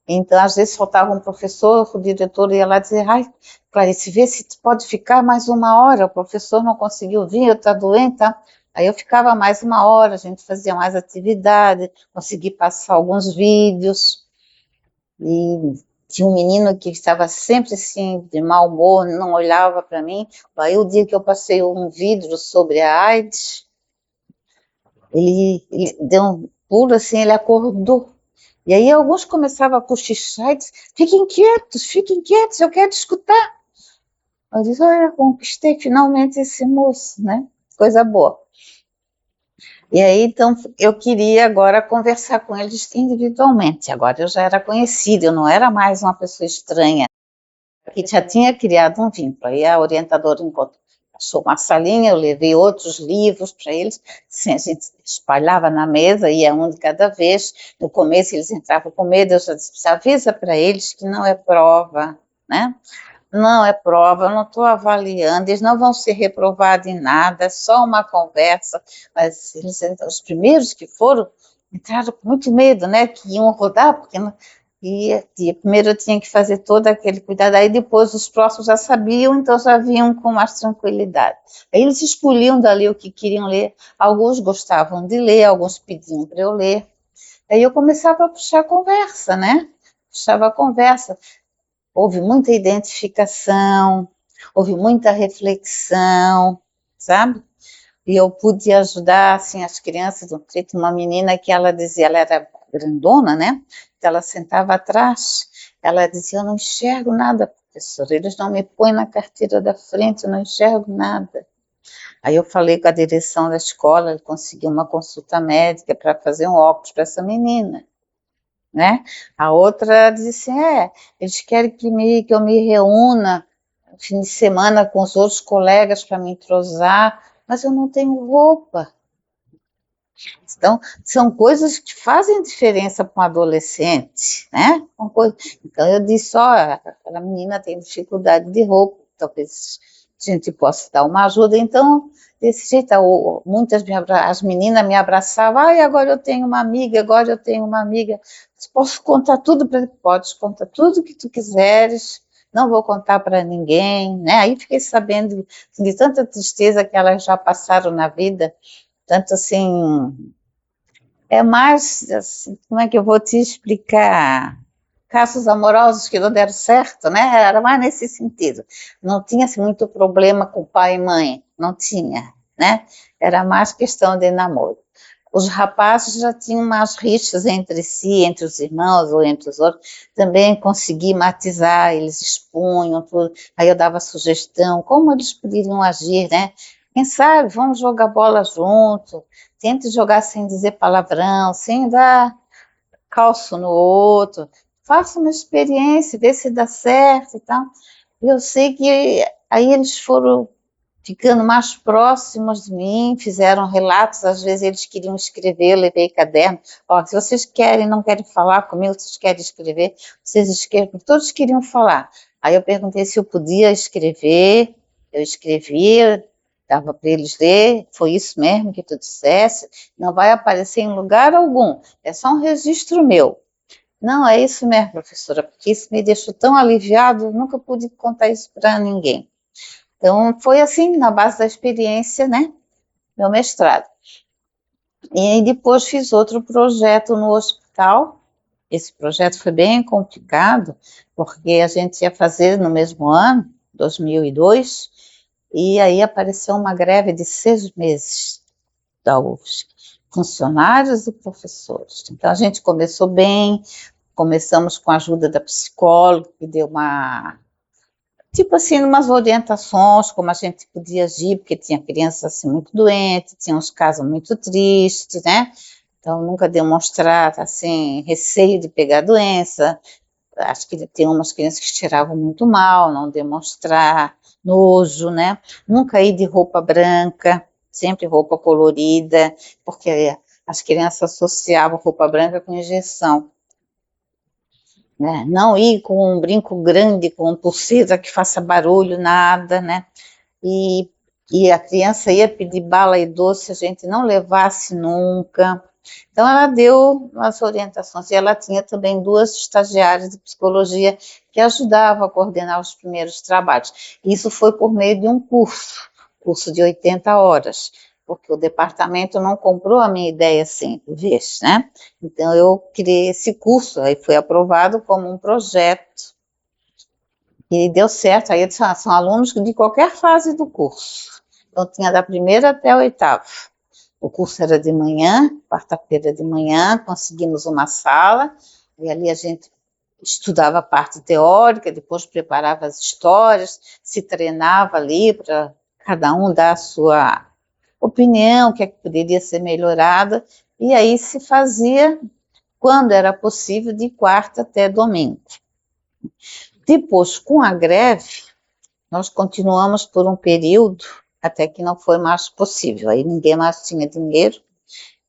Então, às vezes faltava um professor, o diretor ia lá dizer, ai, Clarice, vê se tu pode ficar mais uma hora, o professor não conseguiu vir, eu estou doente, tá? Aí eu ficava mais uma hora, a gente fazia mais atividade, consegui passar alguns vídeos, e tinha um menino que estava sempre assim, de mau humor, não olhava para mim. Aí o dia que eu passei um vídeo sobre a AIDS, ele deu um pulo assim, ele acordou. E aí alguns começavam a cochichar e diziam, fiquem quietos, eu quero escutar. Eu disse, olha, conquistei finalmente esse moço, né? Coisa boa. E aí, então, eu queria agora conversar com eles individualmente. Agora eu já era conhecida, eu não era mais uma pessoa estranha, que já tinha criado um vínculo. Aí a orientadora achou uma salinha, eu levei outros livros para eles, assim, a gente espalhava na mesa, ia um de cada vez. No começo eles entravam com medo, eu já disse, avisa para eles que não é prova, né? Não é prova, eu não estou avaliando, eles não vão ser reprovados em nada, é só uma conversa. Mas eles, os primeiros que foram, entraram com muito medo, né? Que iam rodar, porque não, e primeiro eu tinha que fazer todo aquele cuidado, aí depois os próximos já sabiam, então já vinham com mais tranquilidade. Aí eles escolhiam dali o que queriam ler, alguns gostavam de ler, alguns pediam para eu ler. Aí eu começava a puxar a conversa, né? Puxava a conversa. Houve muita identificação, houve muita reflexão, sabe? E eu pude ajudar, assim, as crianças. Uma menina que ela dizia, ela era grandona, né? Ela sentava atrás, ela dizia, eu não enxergo nada, professora, eles não me põem na carteira da frente, eu não enxergo nada. Aí eu falei com a direção da escola, ele conseguiu uma consulta médica para fazer um óculos para essa menina, né? A outra disse, eles querem que eu me reúna no fim de semana com os outros colegas para me entrosar, mas eu não tenho roupa. Então, são coisas que fazem diferença para um adolescente, né? Então, eu disse, aquela menina tem dificuldade de roupa, talvez a gente possa dar uma ajuda. Então, desse jeito, as meninas me abraçavam, agora eu tenho uma amiga, agora eu tenho uma amiga. Posso contar tudo para ele? Podes contar tudo que tu quiseres, não vou contar para ninguém, né? Aí fiquei sabendo de tanta tristeza que elas já passaram na vida, tanto assim, é mais, assim, como é que eu vou te explicar? Casos amorosos que não deram certo, né? Era mais nesse sentido. Não tinha assim, muito problema com pai e mãe, não tinha, né? Era mais questão de namoro. Os rapazes já tinham umas rixas entre si, entre os irmãos ou entre os outros. Também consegui matizar, eles expunham tudo. Aí eu dava sugestão, como eles poderiam agir, né? Quem sabe, vamos jogar bola junto, tente jogar sem dizer palavrão, sem dar calço no outro, faça uma experiência, vê se dá certo e tal. Eu sei que aí eles foram ficando mais próximos de mim, fizeram relatos, às vezes eles queriam escrever, eu levei caderno, se vocês querem, não querem falar comigo, vocês querem escrever, vocês escrevem, todos queriam falar. Aí eu perguntei se eu podia escrever, eu escrevia, dava para eles ler, foi isso mesmo que tu dissesse, não vai aparecer em lugar algum, é só um registro meu. Não, é isso mesmo, professora, porque isso me deixou tão aliviado, eu nunca pude contar isso para ninguém. Então, foi assim, na base da experiência, né, meu mestrado. E depois fiz outro projeto no hospital. Esse projeto foi bem complicado, porque a gente ia fazer no mesmo ano, 2002, e aí apareceu uma greve de 6 meses da UFSC, funcionários e professores. Então, a gente começou bem, começamos com a ajuda da psicóloga, que deu tipo assim, umas orientações, como a gente podia agir, porque tinha crianças assim muito doentes, tinha uns casos muito tristes, né? Então, nunca demonstrar, assim, receio de pegar doença. Acho que tem umas crianças que tiravam muito mal, não demonstrar nojo, né? Nunca ir de roupa branca, sempre roupa colorida, porque as crianças associavam roupa branca com injeção. né? Não ir com um brinco grande, com pulseira que faça barulho, nada, né? E, e a criança ia pedir bala e doce, a gente não levasse nunca. Então, ela deu as orientações. E ela tinha também 2 estagiárias de psicologia que ajudavam a coordenar os primeiros trabalhos. Isso foi por meio de um curso de 80 horas, porque o departamento não comprou a minha ideia sem vez, né? Então, eu criei esse curso, aí foi aprovado como um projeto, e deu certo. Aí são alunos de qualquer fase do curso. Então, tinha da primeira até a 8ª. O curso era de manhã, quarta-feira de manhã, conseguimos uma sala, e ali a gente estudava a parte teórica, depois preparava as histórias, se treinava ali para cada um dar a sua opinião, o que é que poderia ser melhorado, e aí se fazia, quando era possível, de quarta até domingo. Depois, com a greve, nós continuamos por um período, até que não foi mais possível, aí ninguém mais tinha dinheiro,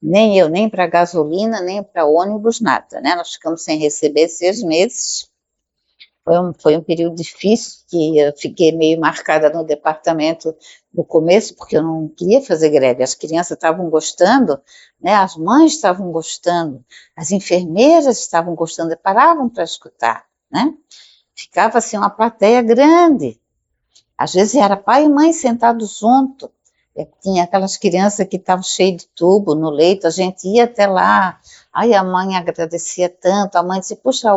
nem eu, nem para gasolina, nem para ônibus, nada, né? Nós ficamos sem receber 6 meses. Foi um período difícil, que eu fiquei meio marcada no departamento no começo, porque eu não queria fazer greve. As crianças estavam gostando, né? As mães estavam gostando, as enfermeiras estavam gostando, paravam para escutar, né? Ficava assim uma plateia grande. Às vezes era pai e mãe sentados junto. Tinha aquelas crianças que estavam cheias de tubo no leito, a gente ia até lá. Aí a mãe agradecia tanto, a mãe disse, puxa,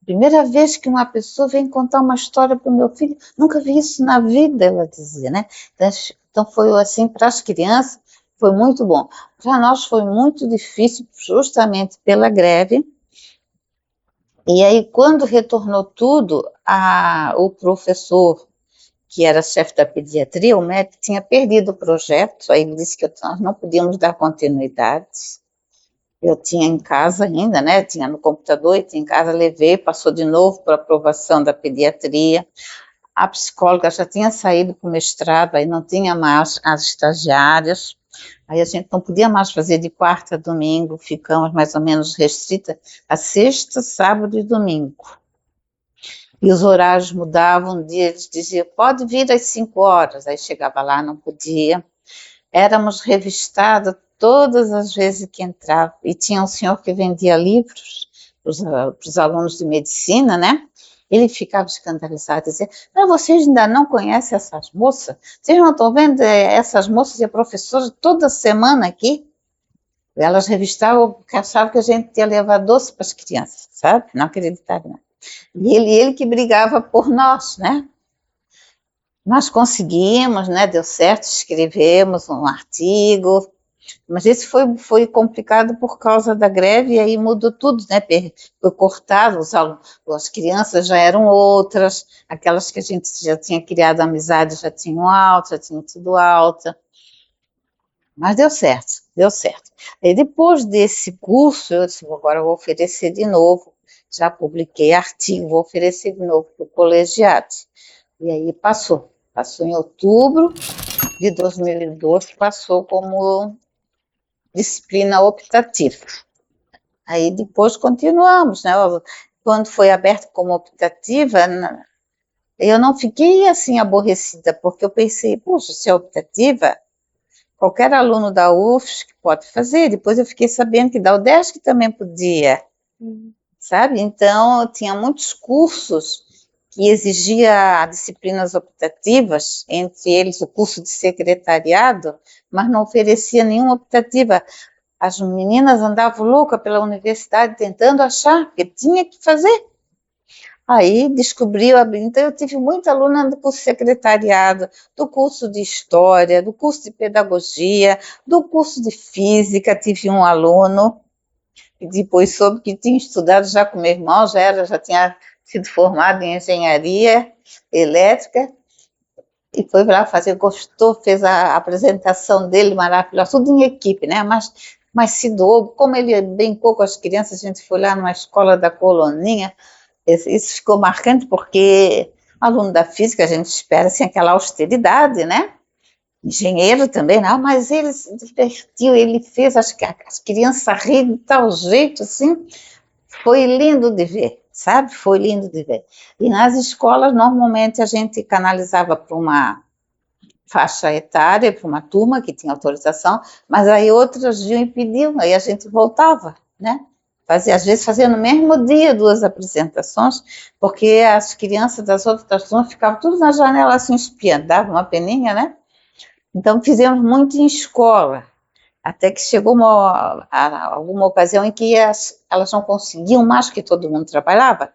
primeira vez que uma pessoa vem contar uma história para o meu filho, nunca vi isso na vida, ela dizia, né? Então foi assim, para as crianças, foi muito bom. Para nós foi muito difícil, justamente pela greve. E aí, quando retornou tudo, o professor que era chefe da pediatria, o médico tinha perdido o projeto, aí ele disse que nós não podíamos dar continuidade. Eu tinha em casa ainda, né, tinha no computador e tinha em casa, levei, passou de novo para aprovação da pediatria. A psicóloga já tinha saído para o mestrado, aí não tinha mais as estagiárias, aí a gente não podia mais fazer de quarta a domingo, ficamos mais ou menos restrita a sexta, sábado e domingo. E os horários mudavam, um dia eles diziam, pode vir às 5 horas, aí chegava lá, não podia. Éramos revistados todas as vezes que entrava, e tinha um senhor que vendia livros para os alunos de medicina, né? Ele ficava escandalizado, dizia, mas vocês ainda não conhecem essas moças? Vocês não estão vendo essas moças e a professora toda semana aqui? Elas revistavam porque achavam que a gente ia levar doce para as crianças, sabe? Não acreditavam, não. E ele que brigava por nós, né? Nós conseguimos, né? Deu certo, escrevemos um artigo, mas esse foi complicado por causa da greve, e aí mudou tudo, né? Foi cortado, as crianças já eram outras, aquelas que a gente já tinha criado amizade já tinham alta, já tinham tido alta. Mas deu certo, deu certo. E depois desse curso, eu disse, agora eu vou oferecer de novo. Já publiquei artigo, vou oferecer de novo para o colegiado. E aí passou em outubro de 2002, passou como disciplina optativa. Aí depois continuamos, né? Quando foi aberto como optativa, eu não fiquei assim aborrecida, porque eu pensei, puxa, se é optativa, qualquer aluno da UFSC pode fazer. Depois eu fiquei sabendo que da UDESC também podia, sabe? Então, tinha muitos cursos que exigia disciplinas optativas, entre eles o curso de secretariado, mas não oferecia nenhuma optativa. As meninas andavam loucas pela universidade tentando achar, porque tinha que fazer. Aí descobriu, então eu tive muita aluna do curso de secretariado, do curso de história, do curso de pedagogia, do curso de física, tive um aluno, e depois soube que tinha estudado já com meu irmão, já tinha sido formado em engenharia elétrica, e foi lá fazer, gostou, fez a apresentação dele maravilhosa, tudo em equipe, né? Mas se doou, como ele brincou com as crianças, a gente foi lá numa escola da Coloninha, isso ficou marcante porque aluno da física, a gente espera assim, aquela austeridade, né? Engenheiro também, não, mas ele se divertiu, ele fez as crianças rirem de tal jeito, assim, foi lindo de ver, sabe? Foi lindo de ver. E nas escolas, normalmente, a gente canalizava para uma faixa etária, para uma turma que tinha autorização, mas aí outras iam e pediam, aí a gente voltava, né? Às vezes fazia no mesmo dia 2 apresentações, porque as crianças das outras turmas ficavam tudo na janela assim espiando, dava uma peninha, né? Então fizemos muito em escola, até que chegou alguma ocasião em que elas não conseguiam mais, que todo mundo trabalhava.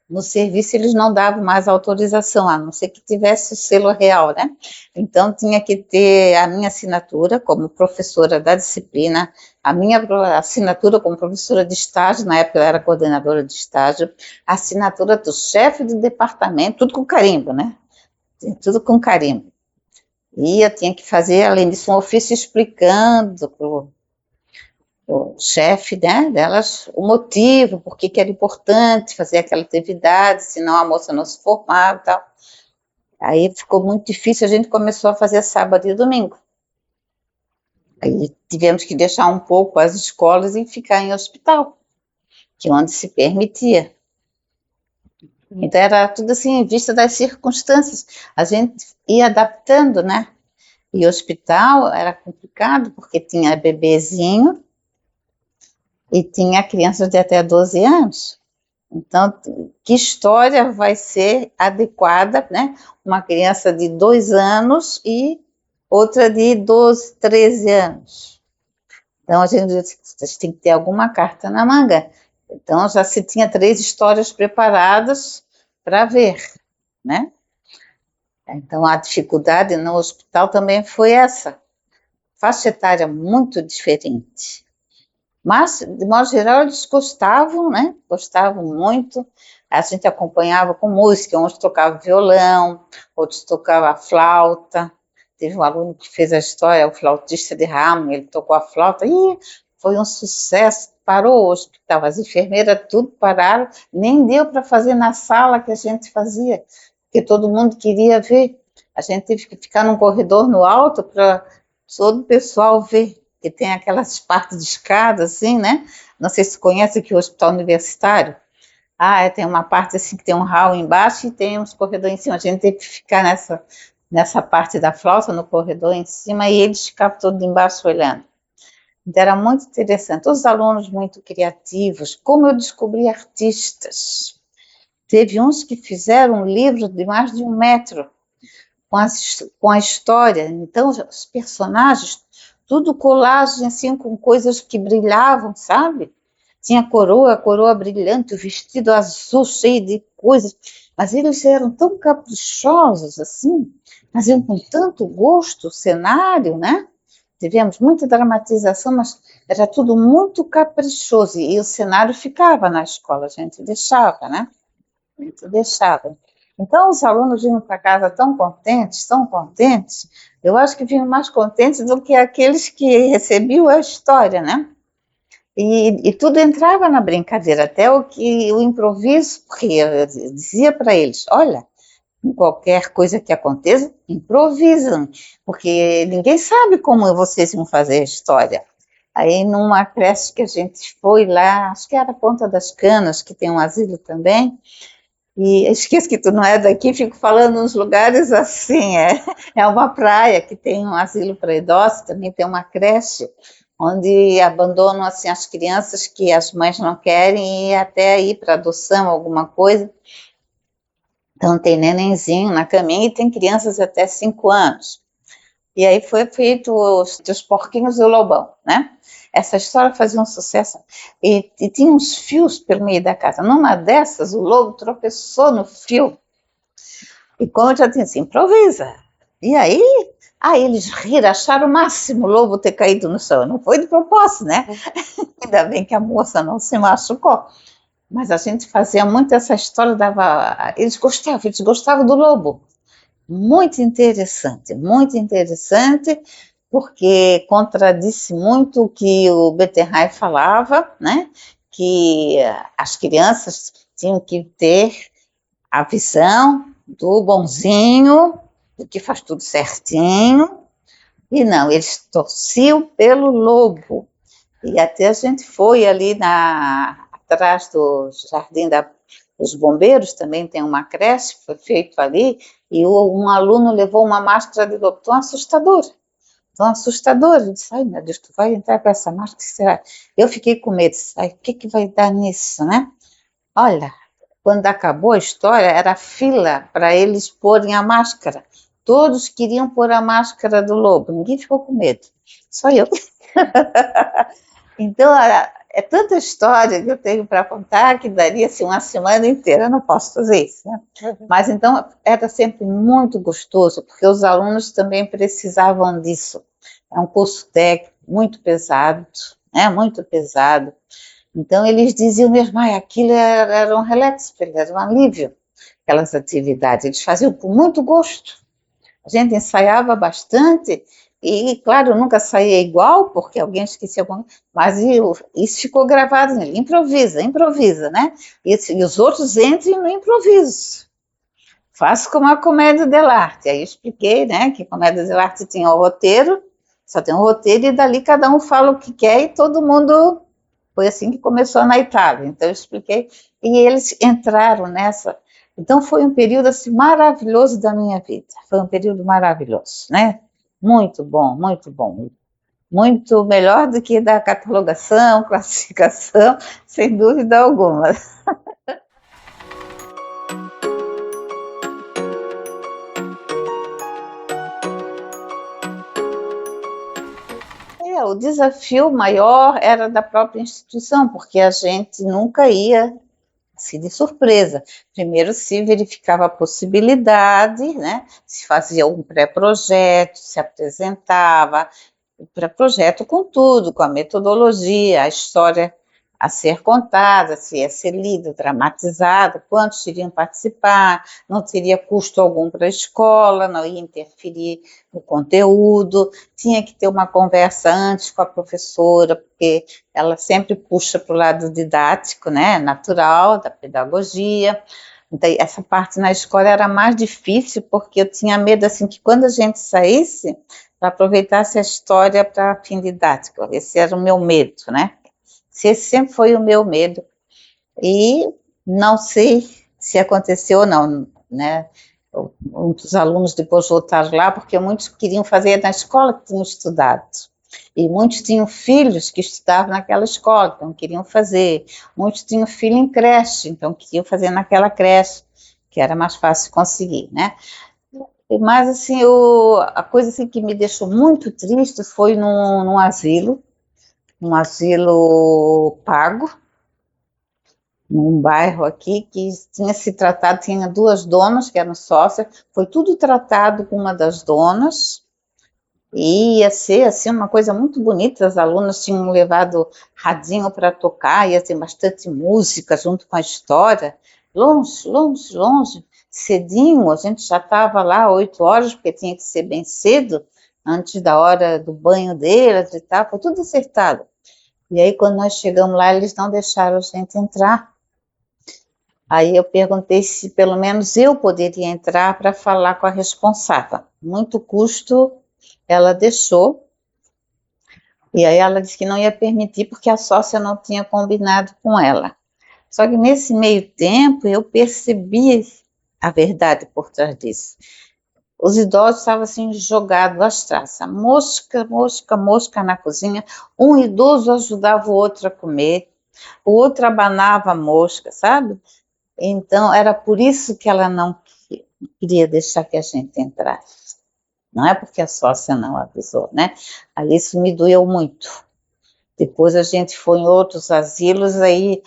No serviço eles não davam mais autorização, a não ser que tivesse o selo real, né? Então tinha que ter a minha assinatura como professora da disciplina, a minha assinatura como professora de estágio, na época eu era coordenadora de estágio, a assinatura do chefe de departamento, tudo com carimbo, né? Tudo com carimbo. E eu tinha que fazer, além disso, um ofício explicando para o chefe, né, delas o motivo, por que era importante fazer aquela atividade, senão a moça não se formava e tal. Aí ficou muito difícil, a gente começou a fazer sábado e domingo. Aí tivemos que deixar um pouco as escolas e ficar em hospital, que é onde se permitia. Então era tudo assim, em vista das circunstâncias. A gente ia adaptando, né? E hospital era complicado, porque tinha bebezinho e tinha crianças de até 12 anos. Então, que história vai ser adequada, né? Uma criança de 2 anos e outra de 12, 13 anos. Então, a gente tem que ter alguma carta na manga. Então, já se tinha 3 histórias preparadas para ver, né? Então, a dificuldade no hospital também foi essa. Faixa etária muito diferente. Mas, de modo geral, eles gostavam, né? Gostavam muito. A gente acompanhava com música, uns tocavam violão, outros tocavam flauta. Teve um aluno que fez a história, o flautista de ramo, ele tocou a flauta, e foi um sucesso. Parou o hospital, as enfermeiras tudo pararam, nem deu para fazer na sala que a gente fazia, porque todo mundo queria ver. A gente teve que ficar num corredor no alto para todo o pessoal ver, que tem aquelas partes de escada, assim, né? Não sei se você conhece aqui o hospital universitário. Tem uma parte assim que tem um hall embaixo e tem uns corredores em cima. A gente teve que ficar nessa parte da flauta, no corredor em cima, e eles ficavam todos embaixo olhando. Então era muito interessante. Os alunos muito criativos, como eu descobri artistas. Teve uns que fizeram um livro de mais de 1 metro, com a história. Então, os personagens, tudo colagem, assim, com coisas que brilhavam, sabe? Tinha a coroa brilhante, o vestido azul cheio de coisas, mas eles eram tão caprichosos, assim, faziam com tanto gosto o cenário, né? Tivemos muita dramatização, mas era tudo muito caprichoso, e o cenário ficava na escola, a gente deixava, né? A gente deixava. Então, os alunos vinham para casa tão contentes, eu acho que vinham mais contentes do que aqueles que recebiam a história, né? E tudo entrava na brincadeira, até o improviso, porque eu dizia para eles, olha, em qualquer coisa que aconteça, improvisam, porque ninguém sabe como vocês vão fazer a história. Aí, numa creche que a gente foi lá, acho que era Ponta das Canas, que tem um asilo também, e esqueço que tu não é daqui, fico falando uns lugares assim, é uma praia que tem um asilo para idosos, também tem uma creche, onde abandonam assim as crianças que as mães não querem, e até ir para adoção, alguma coisa. Então tem nenenzinho na caminha e tem crianças até 5 anos. E aí foi feito os porquinhos e o lobão, né? Essa história fazia um sucesso. E tinha uns fios pelo meio da casa. Numa dessas, o lobo tropeçou no fio. E como eu já tinha assim, improvisa. E aí eles riram, acharam o máximo o lobo ter caído no chão. Não foi de propósito, né? Ainda bem que a moça não se machucou. Mas a gente fazia muito essa história, eles gostavam do lobo. Muito interessante, porque contradisse muito o que o Bettenheim falava, né? Que as crianças tinham que ter a visão do bonzinho, do que faz tudo certinho, e não, eles torciam pelo lobo. E até a gente foi ali atrás do Jardim dos Bombeiros, também tem uma creche, foi feito ali, e um aluno levou uma máscara de lobo tão assustadora. Eu disse, ai meu Deus, tu vai entrar com essa máscara, que será? Eu fiquei com medo, disse, ai, o que vai dar nisso, né? Olha, quando acabou a história, era fila para eles porem a máscara. Todos queriam pôr a máscara do lobo, ninguém ficou com medo, só eu. Então, é tanta história que eu tenho para contar que daria assim, uma semana inteira, eu não posso fazer isso, né? Mas então era sempre muito gostoso, porque os alunos também precisavam disso. É um curso técnico muito pesado, né? Muito pesado. Então eles diziam mesmo, aquilo era um relax, era um alívio, aquelas atividades. Eles faziam com muito gosto. A gente ensaiava bastante e, claro, nunca saía igual, porque alguém esquecia alguma coisa, mas isso ficou gravado nele. Improvisa, né? E os outros entrem no improviso. Faço como a comédia dell'arte. Aí eu expliquei, né, que a comédia dell'arte tinha o roteiro, só tem um roteiro e dali cada um fala o que quer e todo mundo... Foi assim que começou na Itália. Então eu expliquei e eles entraram nessa. Então foi um período assim maravilhoso da minha vida. Foi um período maravilhoso, né? Muito bom, muito bom. Muito melhor do que da catalogação, classificação, sem dúvida alguma. O desafio maior era da própria instituição, porque a gente nunca ia assim, de surpresa. Primeiro se verificava a possibilidade, né? Se fazia um pré-projeto, se apresentava, o pré-projeto com tudo, com a metodologia, a história a ser contada, se ia ser lida, dramatizada, quantos iriam participar, não teria custo algum para a escola, não ia interferir no conteúdo, tinha que ter uma conversa antes com a professora, porque ela sempre puxa para o lado didático, né, natural, da pedagogia. Então, essa parte na escola era mais difícil, porque eu tinha medo, assim, que quando a gente saísse, aproveitasse a história para fim didático. Esse era o meu medo, né? Esse sempre foi o meu medo. E não sei se aconteceu ou não, né? Muitos alunos depois voltaram lá, porque muitos queriam fazer na escola que tinham estudado. E muitos tinham filhos que estudavam naquela escola, então queriam fazer. Muitos tinham filho em creche, então queriam fazer naquela creche, que era mais fácil conseguir, né? Mas, assim, a coisa assim, que me deixou muito triste foi num asilo, um asilo pago, num bairro aqui, que tinha se tratado, tinha duas donas que eram sócias, foi tudo tratado com uma das donas, e ia ser, assim, uma coisa muito bonita, as alunas tinham levado radinho para tocar, ia ter bastante música junto com a história, longe, longe, longe, cedinho, a gente já estava lá 8 horas, porque tinha que ser bem cedo, antes da hora do banho delas e tal, foi tudo acertado. E aí, quando nós chegamos lá, eles não deixaram a gente entrar. Aí eu perguntei se pelo menos eu poderia entrar para falar com a responsável. Muito custo, ela deixou. E aí ela disse que não ia permitir porque a sócia não tinha combinado com ela. Só que nesse meio tempo eu percebi a verdade por trás disso. Os idosos estavam assim jogados às traças, mosca, mosca, mosca na cozinha. Um idoso ajudava o outro a comer, o outro abanava a mosca, sabe? Então era por isso que ela não queria deixar que a gente entrasse. Não é porque a sócia não avisou, né? Aí isso me doeu muito. Depois a gente foi em outros asilos, aí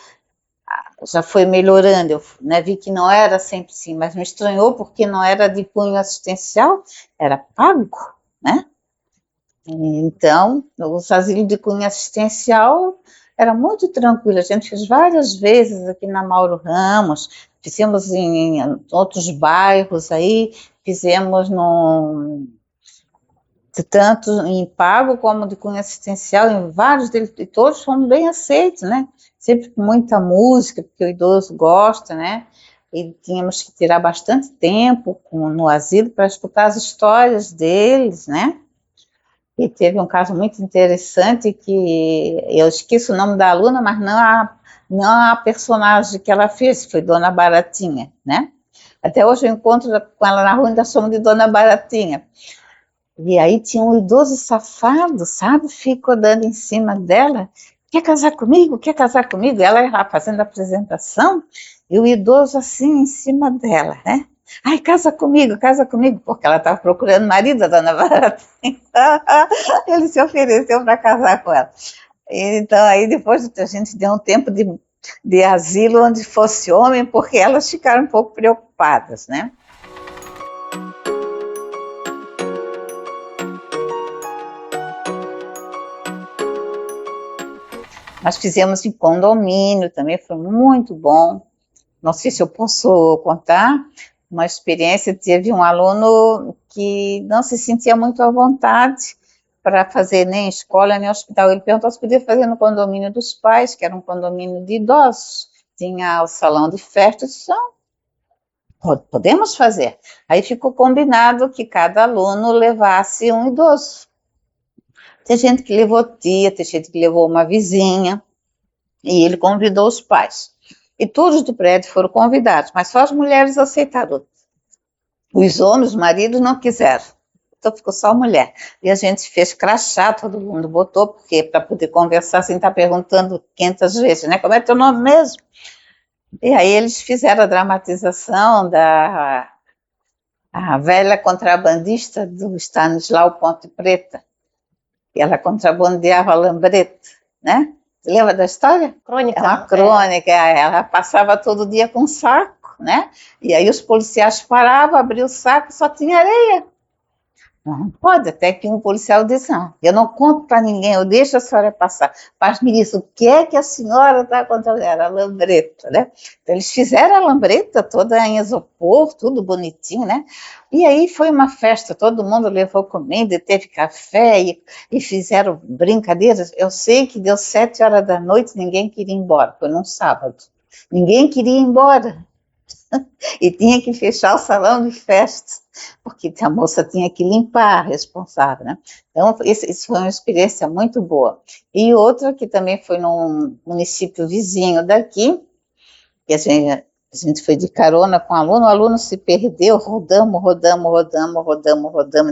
já foi melhorando, eu, né, vi que não era sempre assim, mas me estranhou porque não era de cunho assistencial, era pago, né? Então, os asilos de cunho assistencial era muito tranquilo, a gente fez várias vezes aqui na Mauro Ramos, fizemos em outros bairros aí, fizemos tanto em pago como de cunho assistencial, em vários deles, e todos foram bem aceitos, né? Sempre com muita música, porque o idoso gosta, né? E tínhamos que tirar bastante tempo no asilo para escutar as histórias deles, né? E teve um caso muito interessante que eu esqueço o nome da aluna, mas não Não a personagem que ela fez, foi Dona Baratinha, né? Até hoje eu encontro com ela na rua, ainda chamo de Dona Baratinha. E aí tinha um idoso safado, sabe? Ficou dando em cima dela. Quer casar comigo? Quer casar comigo? Ela lá fazendo a apresentação e o idoso assim em cima dela, né? Ai, casa comigo, porque ela estava procurando marido, a Dona Baratinha. Ele se ofereceu para casar com ela. Então, aí depois a gente deu um tempo de asilo onde fosse homem, porque elas ficaram um pouco preocupadas, né? Nós fizemos em condomínio, também foi muito bom. Não sei se eu posso contar uma experiência. Teve um aluno que não se sentia muito à vontade para fazer nem escola, nem hospital. Ele perguntou se podia fazer no condomínio dos pais, que era um condomínio de idosos. Tinha o salão de festas, podemos fazer. Aí ficou combinado que cada aluno levasse um idoso. Tem gente que levou tia, tem gente que levou uma vizinha, e ele convidou os pais. E todos do prédio foram convidados, mas só as mulheres aceitaram. Os homens, os maridos, não quiseram. Então ficou só a mulher. E a gente fez crachá, todo mundo botou, porque para poder conversar, sem estar perguntando 500 vezes, né? Como é teu nome mesmo? E aí eles fizeram a dramatização da a velha contrabandista do Stanislau Ponte Preta. E ela contrabandeava lambreta, né? Você lembra da história? Crônica. É uma crônica, ela passava todo dia com um saco, né? E aí os policiais paravam, abriam o saco, só tinha areia. Não pode, até que um policial disse, não, eu não conto para ninguém, eu deixo a senhora passar. Mas me disse, o que é que a senhora está contando? Era a lambreta, né? Então eles fizeram a lambreta toda em isopor, tudo bonitinho, né? E aí foi uma festa, todo mundo levou comida, teve café e fizeram brincadeiras. Eu sei que deu 7 horas da noite, ninguém queria ir embora, foi num sábado. Ninguém queria ir embora. E tinha que fechar o salão de festas, porque a moça tinha que limpar, responsável, né? Então, isso foi uma experiência muito boa. E outra que também foi num município vizinho daqui, que a gente foi de carona com o aluno se perdeu, rodamos,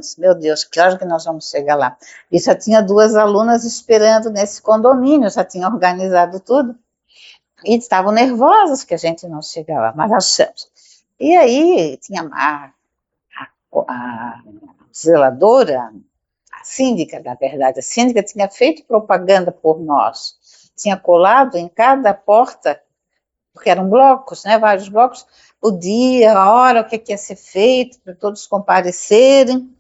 disse, meu Deus, claro que nós vamos chegar lá. E já tinha 2 alunas esperando nesse condomínio, já tinha organizado tudo, e estavam nervosos que a gente não chegava, mas achamos. E aí tinha a zeladora, a síndica, na verdade, a síndica tinha feito propaganda por nós, tinha colado em cada porta, porque eram blocos, né, vários blocos, o dia, a hora, o que ia ser feito, para todos comparecerem.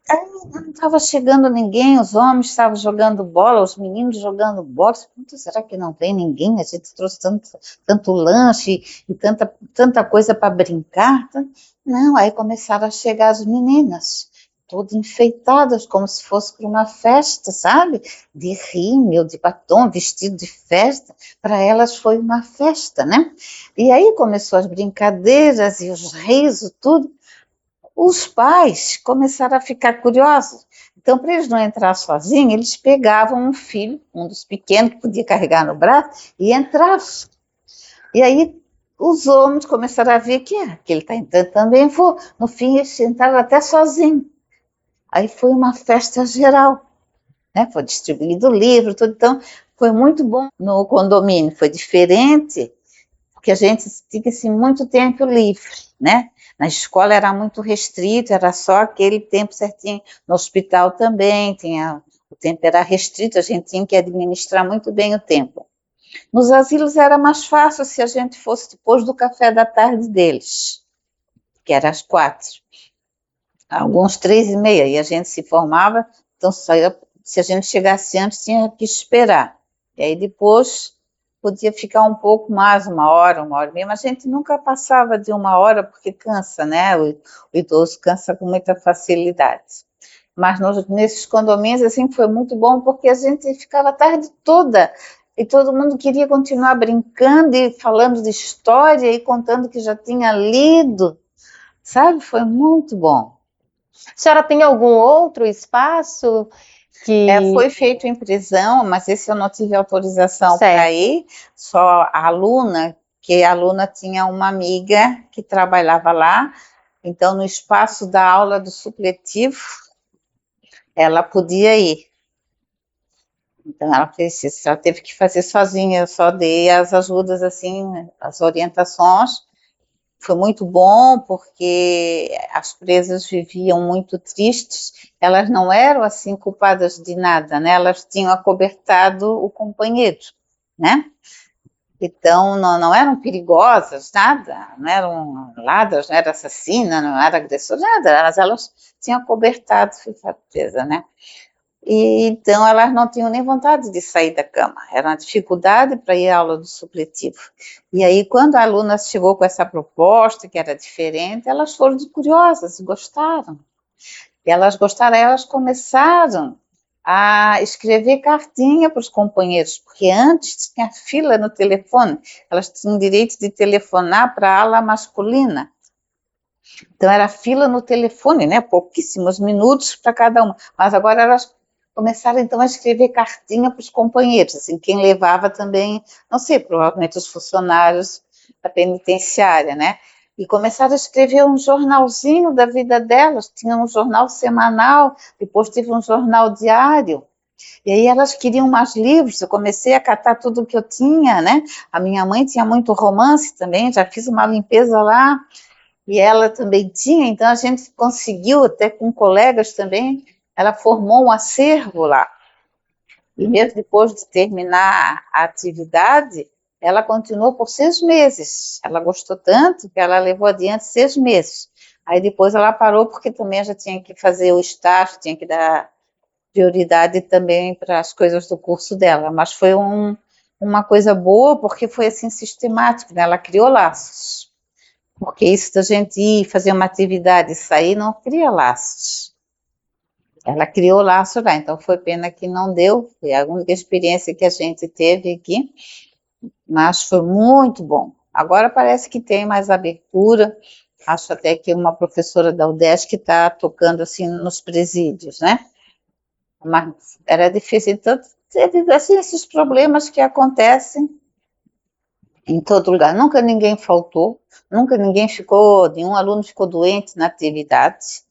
Aí não estava chegando ninguém, os homens estavam jogando bola, os meninos jogando bola. Será que não tem ninguém? A gente trouxe tanto lanche e tanta coisa para brincar. Não, aí começaram a chegar as meninas, todas enfeitadas, como se fosse para uma festa, sabe? De rímel, de batom, vestido de festa. Para elas foi uma festa, né? E aí começou as brincadeiras e os risos, tudo. Os pais começaram a ficar curiosos. Então, para eles não entrar sozinhos, eles pegavam um filho, um dos pequenos, que podia carregar no braço, e entravam. E aí os homens começaram a ver que ele está entrando também. No fim, eles entraram até sozinhos. Aí foi uma festa geral, né? Foi distribuído o livro, tudo. Então, foi muito bom no condomínio. Foi diferente, porque a gente tinha assim, muito tempo livre, né? Na escola era muito restrito, era só aquele tempo certinho. No hospital também, o tempo era restrito, a gente tinha que administrar muito bem o tempo. Nos asilos era mais fácil se a gente fosse depois do café da tarde deles, que era às 4. Alguns 3h30, e a gente se formava, então se a gente chegasse antes, tinha que esperar. E aí depois podia ficar um pouco mais, 1 hora e meia, mas a gente nunca passava de 1 hora, porque cansa, né? O idoso cansa com muita facilidade. Mas nesses condomínios, assim, foi muito bom, porque a gente ficava a tarde toda, e todo mundo queria continuar brincando, e falando de história, e contando que já tinha lido, sabe? Foi muito bom. A senhora tem algum outro espaço Foi feito em prisão, mas esse eu não tive autorização Certo. para ir, só a aluna, que a aluna tinha uma amiga que trabalhava lá, então no espaço da aula do supletivo, ela podia ir. Então ela fez isso, ela teve que fazer sozinha, eu só dei as ajudas, assim, as orientações. Foi muito bom, porque as presas viviam muito tristes, elas não eram, assim, culpadas de nada, né? Elas tinham acobertado o companheiro, né? Então, não eram perigosas, nada, não eram ladras, não era assassina, não era agressora, nada, mas elas tinham acobertado a presa, né? E, então, elas não tinham nem vontade de sair da cama, era uma dificuldade para ir à aula do supletivo. E aí, quando a aluna chegou com essa proposta, que era diferente, elas foram curiosas, gostaram. E elas gostaram, elas começaram a escrever cartinha para os companheiros, porque antes tinha fila no telefone, elas tinham direito de telefonar para a ala masculina. Então, era fila no telefone, né? Pouquíssimos minutos para cada uma. Mas agora elas começaram, então, a escrever cartinha para os companheiros, assim, quem levava também, não sei, provavelmente os funcionários da penitenciária, né? E começaram a escrever um jornalzinho da vida delas, tinha um jornal semanal, depois teve um jornal diário, e aí elas queriam mais livros, eu comecei a catar tudo que eu tinha, né? A minha mãe tinha muito romance também, já fiz uma limpeza lá, e ela também tinha, então a gente conseguiu, até com colegas também, ela formou um acervo lá. E mesmo depois de terminar a atividade, ela continuou por 6 meses. Ela gostou tanto que ela levou adiante 6 meses. Aí depois ela parou porque também já tinha que fazer o estágio, tinha que dar prioridade também para as coisas do curso dela. Mas foi uma coisa boa porque foi assim sistemático, né? Ela criou laços. Porque isso da gente ir fazer uma atividade e sair não cria laços. Ela criou laço lá, então foi pena que não deu, foi a única experiência que a gente teve aqui, mas foi muito bom. Agora parece que tem mais abertura, acho até que uma professora da UDESC está tocando assim nos presídios, né? Mas era difícil, então teve assim, esses problemas que acontecem em todo lugar. Nunca ninguém faltou, nunca nenhum aluno ficou doente na atividade.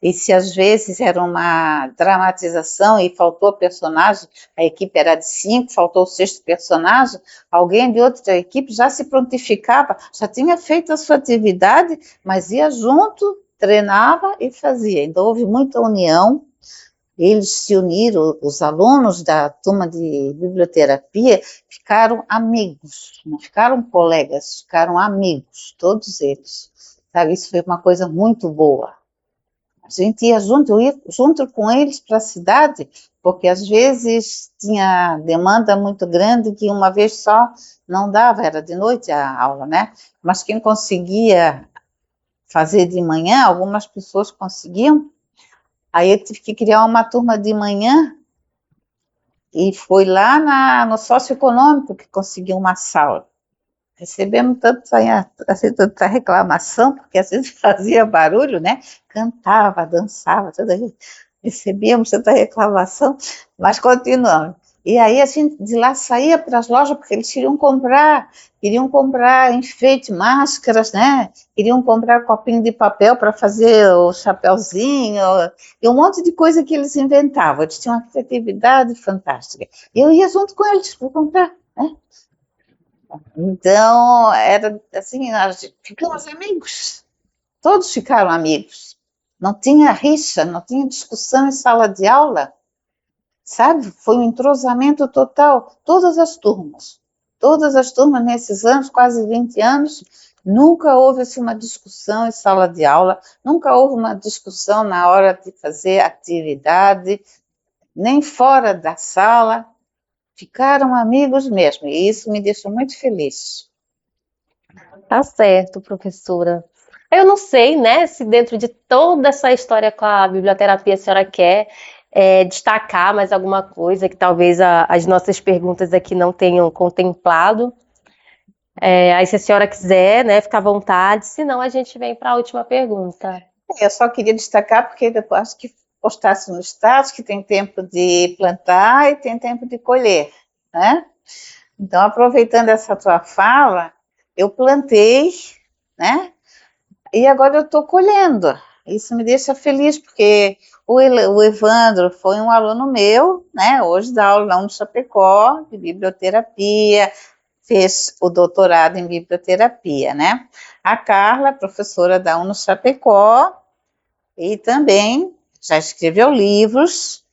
E se às vezes era uma dramatização e faltou personagem, a equipe era de 5, faltou o 6º personagem, alguém de outra equipe já se prontificava, já tinha feito a sua atividade, mas ia junto, treinava e fazia. Então houve muita união. Eles se uniram, os alunos da turma de biblioterapia ficaram amigos, não ficaram colegas, ficaram amigos, todos eles. Sabe, isso foi uma coisa muito boa. A gente ia junto, eu ia junto com eles para a cidade, porque às vezes tinha demanda muito grande que uma vez só não dava, era de noite a aula, né? Mas quem conseguia fazer de manhã, algumas pessoas conseguiam. Aí eu tive que criar uma turma de manhã e foi lá no socioeconômico que conseguiu uma sala. Recebemos tanta reclamação, porque às vezes fazia barulho, né? Cantava, dançava, tudo isso. Recebíamos tanta reclamação, mas continuamos. E aí a gente de lá saía para as lojas, porque eles queriam comprar enfeite, máscaras, né? Queriam comprar copinho de papel para fazer o chapéuzinho, e um monte de coisa que eles inventavam. Eles tinham uma criatividade fantástica. E eu ia junto com eles para comprar, né? Então, era assim, nós ficamos amigos, todos ficaram amigos. Não tinha rixa, não tinha discussão em sala de aula, sabe? Foi um entrosamento total, todas as turmas nesses anos, quase 20 anos, nunca houve assim, uma discussão em sala de aula, nunca houve uma discussão na hora de fazer atividade, nem fora da sala, ficaram amigos mesmo, e isso me deixou muito feliz. Tá certo, professora. Eu não sei, né, se dentro de toda essa história com a biblioterapia a senhora quer destacar mais alguma coisa que talvez as nossas perguntas aqui não tenham contemplado. Aí, se a senhora quiser, né, fica à vontade, senão a gente vem para a última pergunta. Eu só queria destacar, porque depois acho que postasse no status que tem tempo de plantar e tem tempo de colher, né? Então, aproveitando essa tua fala, eu plantei, né? E agora eu estou colhendo. Isso me deixa feliz, porque o Evandro foi um aluno meu, né? Hoje dá aula lá no Chapecó, de biblioterapia, fez o doutorado em biblioterapia, né? A Carla, professora da UNO Chapecó, e também já escreveu livros,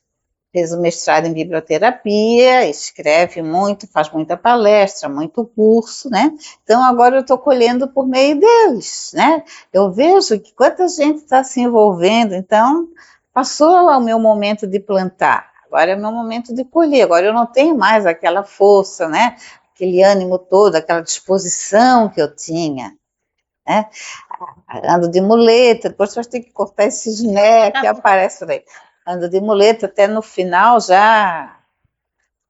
fez o mestrado em biblioterapia, escreve muito, faz muita palestra, muito curso, né? Então, agora eu estou colhendo por meio deles, né? Eu vejo que quanta gente está se envolvendo, então, passou o meu momento de plantar, agora é o meu momento de colher, agora eu não tenho mais aquela força, né? Aquele ânimo todo, aquela disposição que eu tinha, né? Ando de muleta, depois você vai ter que cortar esse giné que aparece daí. Ando de muleta até no final, já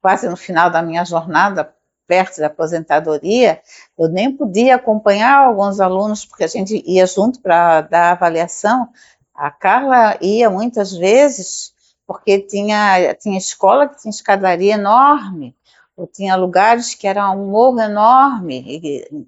quase no final da minha jornada, perto da aposentadoria, eu nem podia acompanhar alguns alunos, porque a gente ia junto para dar avaliação. A Carla ia muitas vezes, porque tinha escola que tinha escadaria enorme, ou tinha lugares que era um morro enorme, e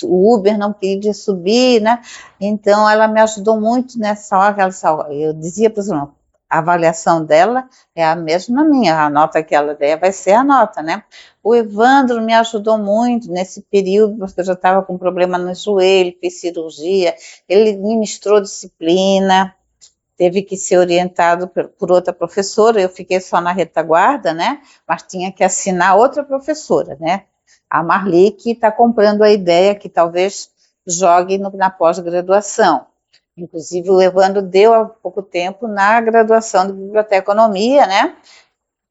o Uber não queria subir, né? Então, ela me ajudou muito nessa hora. Eu dizia para os alunos, a avaliação dela é a mesma minha, a nota que ela der vai ser a nota, né? O Evandro me ajudou muito nesse período, porque eu já estava com problema no joelho, fiz cirurgia, ele ministrou disciplina, teve que ser orientado por outra professora, eu fiquei só na retaguarda, né? Mas tinha que assinar outra professora, né? A Marli, que está comprando a ideia que talvez jogue na pós-graduação. Inclusive, o Evandro deu há pouco tempo na graduação de biblioteconomia, né?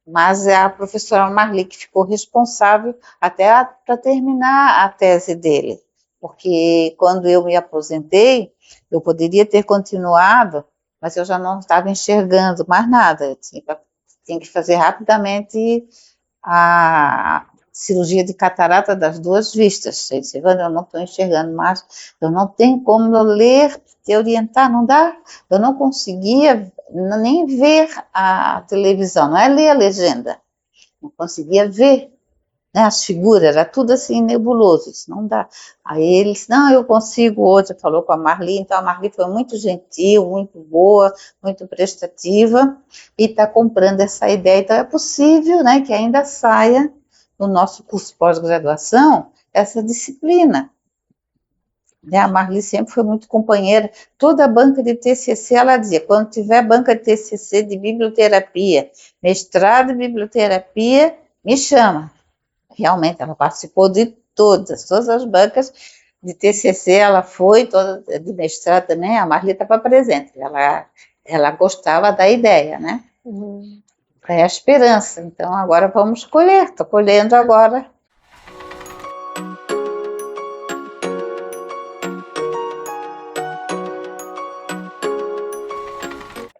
Mas é a professora Marli que ficou responsável até para terminar a tese dele. Porque quando eu me aposentei, eu poderia ter continuado, mas eu já não estava enxergando mais nada. Eu tinha que fazer rapidamente a cirurgia de catarata das duas vistas. Eu disse, Evandro, eu não estou enxergando mais, eu não tenho como ler, te orientar, não dá. Eu não conseguia nem ver a televisão, não é ler a legenda, não conseguia ver, né, as figuras, era tudo assim nebuloso, isso não dá. Aí ele disse, não, eu consigo hoje, falou com a Marli, então a Marli foi muito gentil, muito boa, muito prestativa, e está comprando essa ideia, então é possível, né, que ainda saia no nosso curso pós-graduação essa disciplina. A Marli sempre foi muito companheira, toda a banca de TCC, ela dizia, quando tiver banca de TCC de biblioterapia, mestrado em biblioterapia, me chama. Realmente, ela participou de todas as bancas de TCC, ela foi, toda de mestrado também, a Marli estava presente, ela gostava da ideia, né? É a esperança, então agora vamos colher, estou colhendo agora.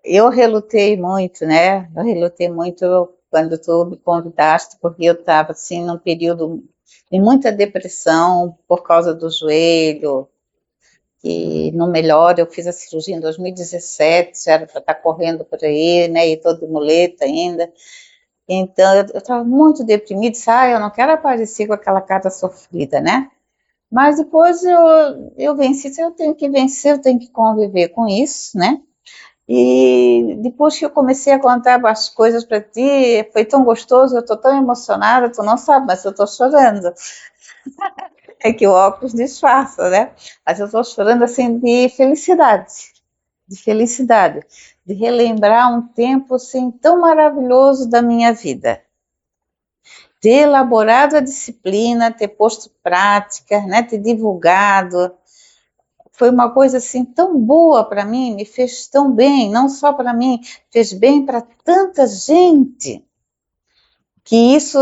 Eu relutei muito, né? Eu relutei muito quando tu me convidaste, porque eu estava assim num período de muita depressão por causa do joelho, que não melhora. Eu fiz a cirurgia em 2017, já era para estar correndo por aí, né? E todo de muleta ainda. Então eu estava muito deprimida, eu não quero aparecer com aquela cara sofrida, né? Mas depois eu venci, eu tenho que vencer, eu tenho que conviver com isso, né? E depois que eu comecei a contar as coisas para ti, foi tão gostoso, eu estou tão emocionada, tu não sabe, mas eu estou chorando. É que o óculos disfarça, né? Mas eu estou chorando assim de felicidade, de relembrar um tempo assim tão maravilhoso da minha vida. Ter elaborado a disciplina, ter posto prática, né? Ter divulgado. Foi uma coisa assim tão boa para mim, me fez tão bem, não só para mim, fez bem para tanta gente, que isso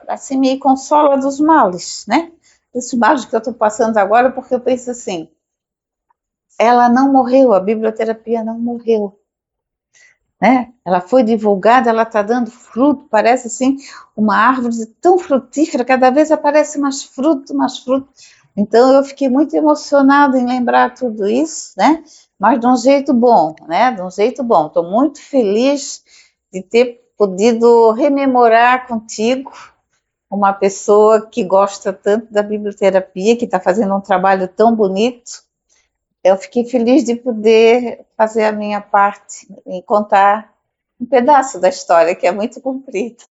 assim me consola dos males, né? Esses males que eu estou passando agora, porque eu penso assim, ela não morreu, a biblioterapia não morreu, né? Ela foi divulgada, ela está dando fruto, parece assim uma árvore tão frutífera, cada vez aparece mais fruto, mais fruto. Então, eu fiquei muito emocionada em lembrar tudo isso, né? mas de um jeito bom, né? De um jeito bom. Estou muito feliz de ter podido rememorar contigo uma pessoa que gosta tanto da biblioterapia, que está fazendo um trabalho tão bonito. Eu fiquei feliz de poder fazer a minha parte e contar um pedaço da história, que é muito comprida.